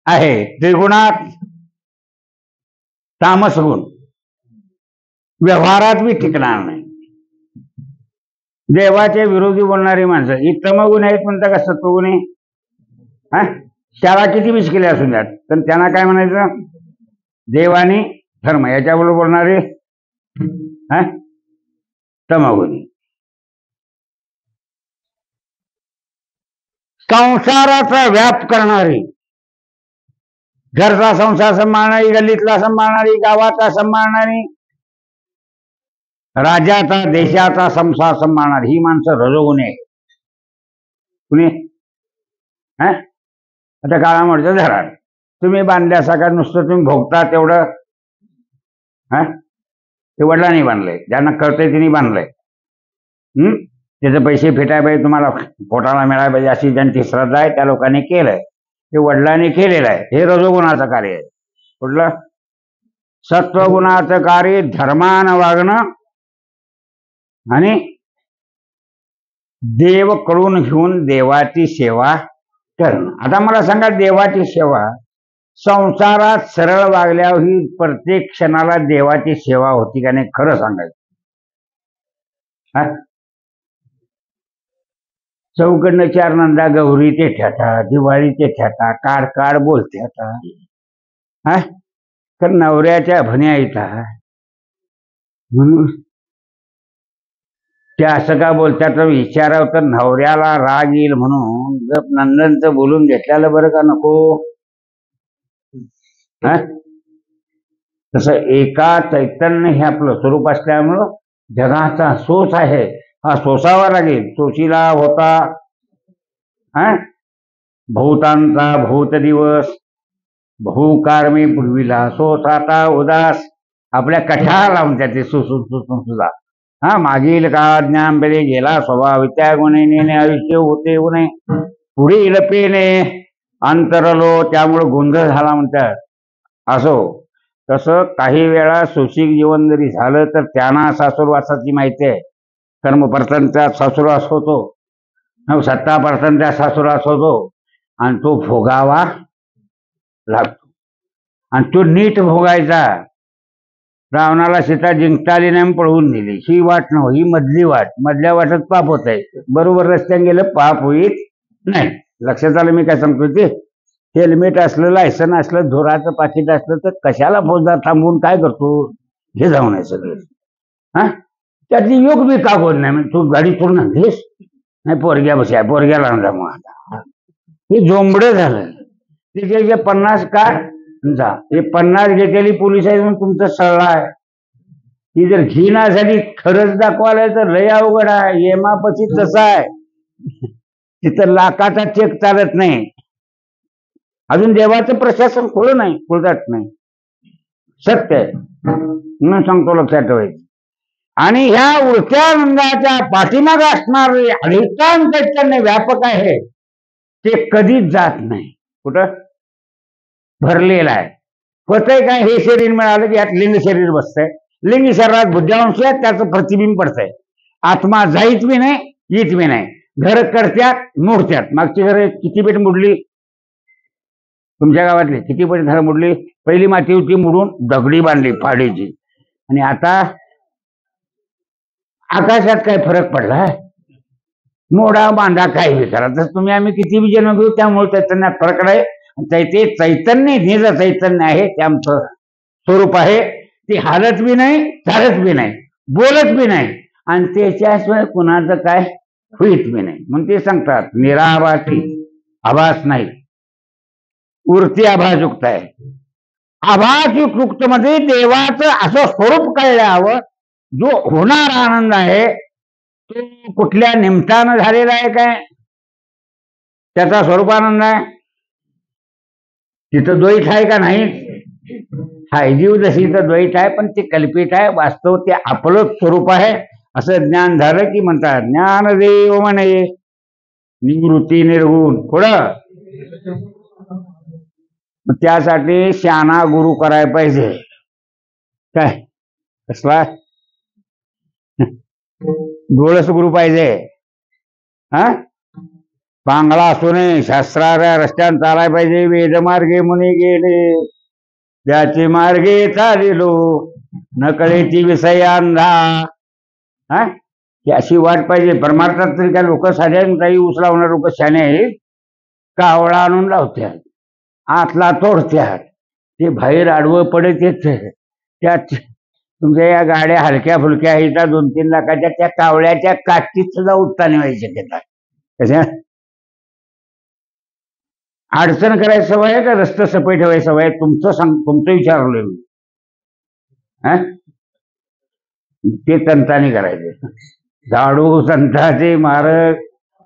आहे. त्रिगुणात तामस गुण व्यवहारात बी टिकणार नाही. देवाचे विरोधी बोलणारी माणसं ही तमगुण आहेत म्हणता का सत्वगुण आहे? शाळा किती विष केल्या असून द्यात, तर त्यांना काय म्हणायचं? देव आणि धर्म याच्याबरोबर बोलणारे तमगुणी. संसाराचा व्याप करणारी, घरचा संसार सांभाळणारी, गल्लीतला सांभाळणारी, गावाचा सांभाळणारी, राज्याचा देशाचा संसार सांभाळणारी ही माणसं रजोगुणी आहे. कुणी? आता काळामोडचं धरण तुम्ही बांधल्यासारखा नुसतं तुम्ही भोगता तेवढं ते वडिलांनी बांधलंय, ज्यांना कळतंय त्यांनी बांधलंय. त्याचे पैसे फेटाय पाहिजे, तुम्हाला पोटाला मिळायला पाहिजे अशी ज्यांची श्रद्धा आहे त्या लोकांनी केलंय. ते वडिलांनी केलेलं आहे. हे रजोगुणाचं कार्य आहे. कुठलं? सत्वगुणाचं कार्य धर्मानं वागणं आणि देव कळून घेऊन देवाची सेवा करणं. आता मला सांगा, देवाची सेवा संसारात सरळ वागल्यावर ही प्रत्येक क्षणाला देवाची सेवा होती का नाही? खरं सांगायचं. चौकडनं चार नंदा गौरी ते ठेटा, दिवाळी ते ठेटा, काड काड बोलते आता तर नवऱ्याच्या भण्या येतात. म्हणून ते असं का बोलतात विचारावं तर नवऱ्याला राग येईल म्हणून गप नंदनचं बोलून घेतल्याला बरं का नको? तसं एका चैतन्य हे आपलं स्वरूप असल्यामुळं जगाचा सोस आहे हा सोसावा लागेल. सोशीला होता भूतांचा भूत दिवस, बहुकारमी पूर्वीला सोसाता उदास. आपल्या कठार लावून त्याचे सुसून सुसून सुद्धा मागील काळ ज्ञान बेले गेला स्वभाव त्या गुणे नेणे आयुष्य होते उणे पुढील पेने अंतरलो त्यामुळे गोंधळ झाला म्हणतात. असो तसं काही वेळा सुशिक जीवन जरी झालं तर त्यांना सासूरवासाची माहिती आहे. कर्मपर्सनचा सासूरवास होतो, 70% सासूरवास होतो आणि तो भोगावा लागतो. आणि तो नीट भोगायचा. रावणाला सीता जिंकता आली नाही पळवून दिली, ही वाट नव्ह, ही मधली वाट. मधल्या वाटत पाप होत आहे, बरोबर रस्त्याने गेलं पाप होईल नाही. लक्षात आलं मी काय सांगतो ते? हेल्मेट असलं, लायसन असलं, धोराचं पाकिट असलं तर कशाला फौजदार थांबवून काय करतो? हे जाऊन आहे सगळे. त्यातली योग बी का कोण नाही, तू गाडी सोडून आणलीस नाही, पोरग्या बसा, पोरग्याला आणला. मग आता हे जोंबडं झालं. तिथे 50 का जा, हे 50 घेतलेली पोलीस आहे म्हणून तुमचं सळला आहे. ती जर घिना झाली खरंच दाखवायला तर लय अवघड आहे. येमापची तसं आहे, तिथं लाखाचा चेक चालत नाही. अजून देवाचं प्रशासन खुलं नाही, खुलत नाही. सत्य आहे म्हणून सांगतो, लक्षात ठेवायचं. आणि ह्या उडत्या आनंदाच्या पाठीमाग असणारे अधिष्ठान चैतन्य व्यापक आहे, ते कधीच जात नाही. कुठं भरलेलं आहे. होतंय काय, हे शरीर मिळालं की यात लिंग शरीर बसतंय. लिंग शरीरात बुद्ध्यांश आहे, त्याचं प्रतिबिंब पडतंय. आत्मा जाईत बी नाही, येत बी नाही. घर करत्यात, मोडत्यात. मागची घर किती बेट मोडली तुमच्या गावातली? किती बेट घर मोडली? पहिली माती होती, मोडून दगडी बांधली फाडीची. आणि आता आकाशात काय फरक पडला? मोडा बांधा काय बी करा. तसं तुम्ही आम्ही किती बी जन्म घेऊ, त्यामुळे चैतन्यात फरक नाही. ते चैतन्य निज चैतन्य आहे, ते आमचं स्वरूप आहे. ते हालत बी नाही, चालत बी नाही, बोलत बी नाही, आणि त्याच्याशिवाय कुणाचं काय होईत बी नाही. म्हणून ते सांगतात निराभासी, आभास नाही, वृत्ती आभासयुक्त आहे. आभासयुक्त मध्ये देवाचं असं स्वरूप कळल्यावर जो होणारा आनंद आहे तो कुठल्या निमित्तानं झालेला आहे काय? त्याचा स्वरूप आनंद आहे. तिथं द्वैत आहे का नाही? हाय, जीव जशी तर द्वैत आहे, पण ते कल्पित आहे. वास्तव ते आपलं स्वरूप आहे असं ज्ञान झालं की म्हणतात ज्ञानदेव म्हणे निवृत्ती निर्गुण. पुढं त्यासाठी शहाणा गुरु करायला पाहिजे. काय कसला डोळस गुरु पाहिजे? हा, पांगळा असू नये, शास्त्राच्या रस्त्यानं चालायला पाहिजे. वेदमार्गे मुनी गेले, त्याचे मार्गे चालिलो, नकळेची विषयांधा. हा, ही अशी वाट पाहिजे. परमार्थात तरी काय लोक साध्या काही ऊस लावणार लोक शाणे आहेत. कावळा आणून लावत्यात, आतला तोडत्यात, ते बाहेर आडवं पडत येत. त्यात तुमच्या या गाड्या हलक्या फुलक्या आहेत 2-3 लाखाच्या, त्या कावळ्याच्या काठीत सुद्धा उत्ताने व्हायची शक्यता. कशा अडचण करायची सवय आहे का रस्ते सफाई ठेवायची सवय आहे? तुमचं विचारलोय मी. ते तंताने करायचे. झाडू संताचे मारक,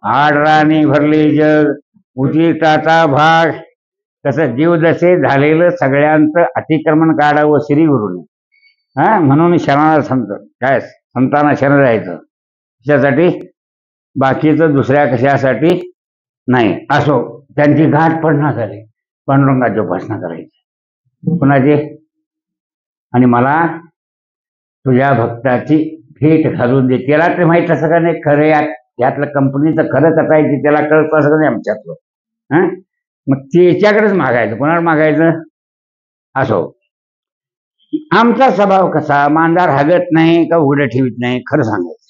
आडराणी भरले जग, उचिताचा भाग. तसं जीव जसे झालेलं सगळ्यांचं अतिक्रमण काढावं श्रीगुरूने. म्हणून शरणाला संत, काय संतांना शरण जायचं कशासाठी? बाकीचं दुसऱ्या कशासाठी नाही. असो, त्यांची गाठ पडणं झाली, पांडुरंगाची उपासना करायची. कुणाची? आणि मला तुझ्या भक्ताची भेट घालून दे. त्याला ते माहित असं का नाही खरं यातलं कंपनीचं खरं कसं आहे की त्याला कळत असं का नाही आमच्यातलं. मग त्याच्याकडेच मागायचं. कोणाला मागायचं? असो, आमचा स्वभाव कसा, मांजर हागत नाही का उघडं ठेवीत नाही, खरं सांगायचं.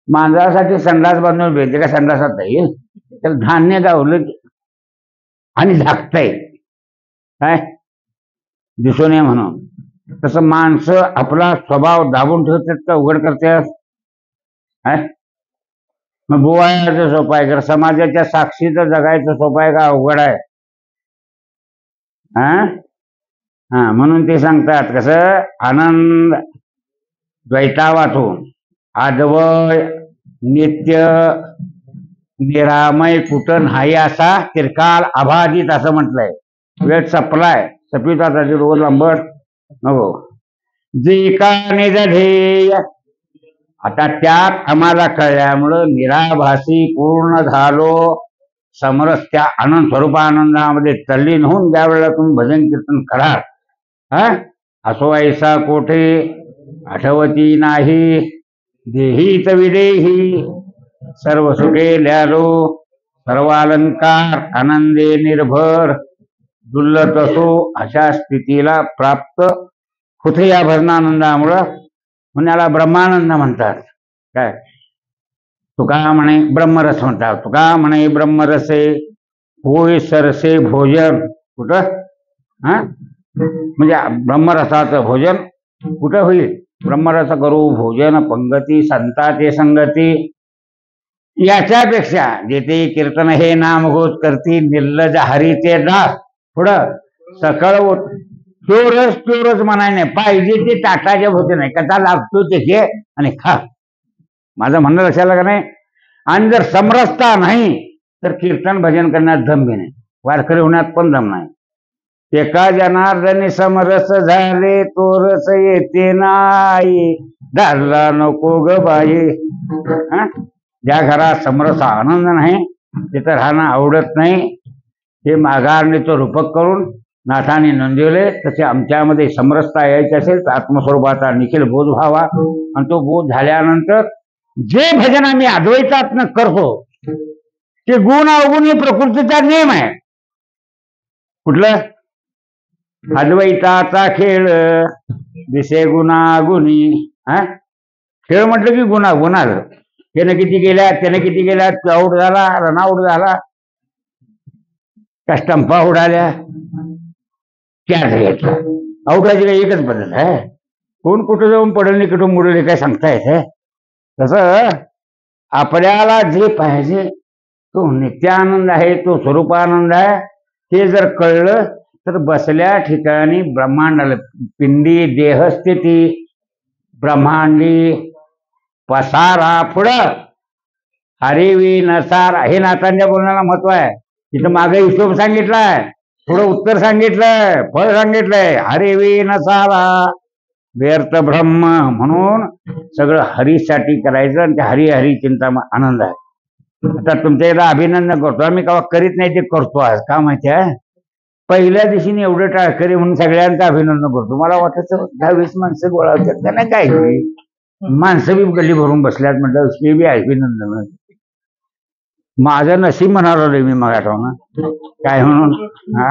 मांजरासाठी संडास बांधून भेटते का? संडासात येईल तर धान्य गावलं आणि झाकताय काय दिसू नये म्हणून. तसं माणसं आपला स्वभाव दाबून ठेवतात का उघड करतात? मग बोवायचं सोपं आहे का? समाजाच्या साक्षीचं जगायचं सोपं आहे का अवघड आहे? म्हणून ते सांगतात कसं आनंद द्वैतावातून आदवय नित्य निरामय कुठं नाही असा तिरकाल अबाधित असं म्हटलंय. वेळ सपलाय, सपिता रोज लांबट नको. जे का निज ध्येय, आता त्यात आम्हाला कळल्यामुळं निराभासी पूर्ण झालो. समरस त्या आनंद स्वरूप आनंदामध्ये तल्लीन होऊन ज्या वेळेला तुम्ही भजन कीर्तन कराल, असो ऐसा कोठे आठवती नाही. देहीत विदेही सर्व सुखे ल्यालो, सर्वालंकार आनंदे निर्भर. दुर्लभ असो अशा स्थितीला प्राप्त होते या भजनानंदामुळं. म्हणून याला ब्रह्मानंद म्हणतात. काय तुका म्हणे ब्रह्मरस म्हणतात. तुका म्हणे ब्रह्मरसे होय सरसे भोजन. कुठं? म्हणजे ब्रह्मरसाचं भोजन कुठं होईल? ब्रह्मरस करू भोजन पंगती संताचे संगती. याच्यापेक्षा जेथे कीर्तन हे नामघोष करती निर्लज हरीचे दास. पुढं सकळ चोरच म्हणाय नाही पाहिजे ते ताटाच्या होते नाही, कसा लागतो ते घे आणि खा. माझं म्हणणं लक्षात आलं का नाही? आणि जर समरसता नाही तर कीर्तन भजन करण्यात दम बी नाही, वारकरी होण्यात पण दम नाही. एका जनार्दनी समरस झाले तोरस येते नाही, धरला नको ग बाई. हा, ज्या घरात समरस आनंद नाही तिथं राहणं आवडत नाही. हे माघारने तो रूपक करून नाथाने नोंदवले. तसे आमच्यामध्ये समरसता यायची असेल तर आत्मस्वरूपाचा निखिल बोध व्हावा, आणि तो बोध झाल्यानंतर जे भजन आम्ही अद्वैतात्न करतो ते गुण अवगुण हे प्रकृतीचा नियम आहे. कुठलं? अद्वैताचा खेळ दिसे गुणागुणी. हा, खेळ म्हटलं की गुणागुणाल. त्यानं किती गेल्या, त्याने किती गेल्या, आऊट झाला, रनआउट झाला, स्टंपा उडाल्या, कॅच घेतला. आउटाची काही एकच पद्धत आहे. कोण कुठं जाऊन पडेल कुठं मुडले काय सांगता येते. तसं आपल्याला जे पाहिजे तो नित्यानंद आहे, तो स्वरूपानंद आहे. ते जर कळलं तर बसल्या ठिकाणी ब्रह्मांडाला पिंडी देहस्थिती ब्रह्मांडी पसारा पुढं हरिवी नसार. हे नाथांच्या बोलण्याला महत्व आहे. तिथं मागे हिशोब सांगितलाय, थोडं उत्तर सांगितलंय, फळ सांगितलंय. हरिवी नसारा व्यर्थ ब्रह्म. म्हणून सगळं हरीसाठी करायचं, आणि ते हरी हरी चिंता आनंद आहे. आता तुमच्या एकदा अभिनंदन करतो आम्ही, केव्हा करीत नाही ते करतो. आज का माहिती आहे, पहिल्या दिवशी एवढं टाळकरी म्हणून सगळ्यांचं अभिनंदन करतो. मला वाटतं 10-20 माणसं गोळा होतात, त्यांना काय माणसं बी गल्ली भरून बसल्यात म्हटलं ते बी अभिनंदन. माझं नशीब म्हणालो मी मग आठवणं काय म्हणून. हा,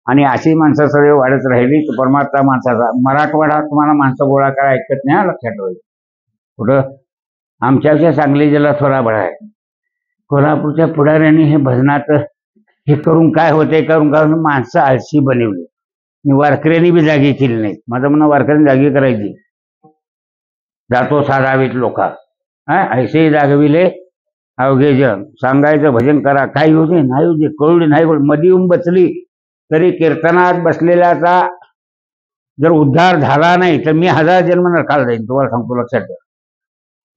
आणि अशी माणसं सगळे वाढत राहिली तर परमात्मा माणसाचा मराठवाडा तुम्हाला माणसं गोळा करा ऐकत नाही, लक्षात ठेवायचं. कुठं? आमच्यापेक्षा सांगली जिल्हा थोडा बळा आहे. कोल्हापूरच्या पुढाऱ्यांनी हे भजनात हे करून काय होते, करून माणसं आळशी बनवली. वारकऱ्यांनी बी जागी केली नाही. माझं म्हणणं वारकऱ्यांनी जागी करायची. जातो साधावीत लोका ऐसे जागविले अवघे जन. सांगायचं भजन करा, काय येऊ दे नाही येऊ दे, कळू नाही कळू, मध्ये येऊन बसली तरी कीर्तनात बसलेल्याचा जर उद्धार झाला नाही तर मी 1000 जन्म नरकाला जाईन, तुम्हाला सांगतो, लक्षात ठेवा.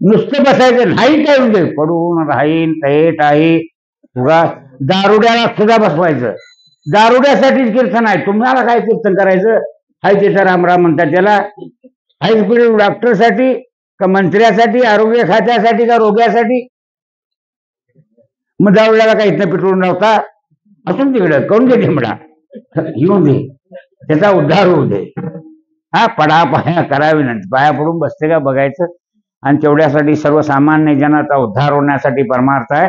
नुसतं बसायचं नाही, काय होऊन जाईल, पडून राहीन तहेट आहे. तुला दारुड्याला सुद्धा बसवायचं. दारुड्यासाठीच कीर्तन आहे. तुम्हाला काय कीर्तन करायचं? हाय त्याचा रामराम म्हणतात त्याला. हाय डॉक्टरसाठी का मंत्र्यासाठी, आरोग्य खात्यासाठी का रोग्यासाठी? मग दारुड्याला काही इथं पिटवून नव्हता असून तिकडं करून दे, म्हणा येऊन दे, त्याचा उद्धार होऊ दे. हा, पडा पाया करावी नाही, पाया पडून बसते का बघायचं. आणि तेवढ्यासाठी सर्वसामान्य जनाचा उद्धार होण्यासाठी परमार्थ आहे.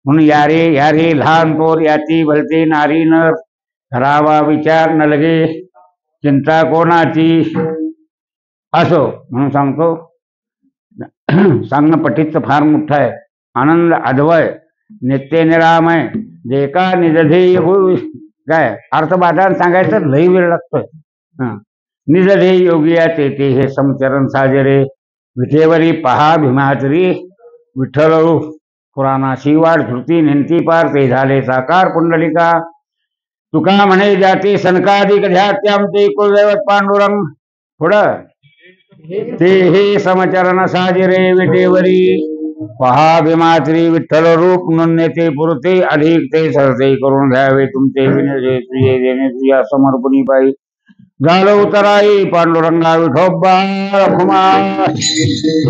म्हणून यारे लहान थोर याची भलते नारी नर, करावा विचार न लगे चिंता कोणाची. असो म्हणून सांगतो. सांगणं पठीचं फार मोठं आहे. आनंद अद्वय नित्य निरामय देका निजधेय होय. काय अर्थबाधान सांगायचं लई वेळ लागतोय. निजधेय योगिया ते हे समचरण साजरे, विठेवरी पहा भीमाचरी. विठ्ठल पुराणाशी वाढ धृती नेंती पार, ते झाले साकार पुंडलिका. तुका म्हणे जाती सनकाधिक ध्यात्याम, ते कुलदैवत पांडुरंग. पुढं ते हे समचरण साजरे, विटेवरी पहा भीमाचरी. विठ्ठल रूप नन्यते पुरते, अधिक ते सरते करून घ्यावे तुमचे विनय. तुझे देणे तुझ्या समर्पणी पायी, झालं उतराई पांडुरंगा विठोबा.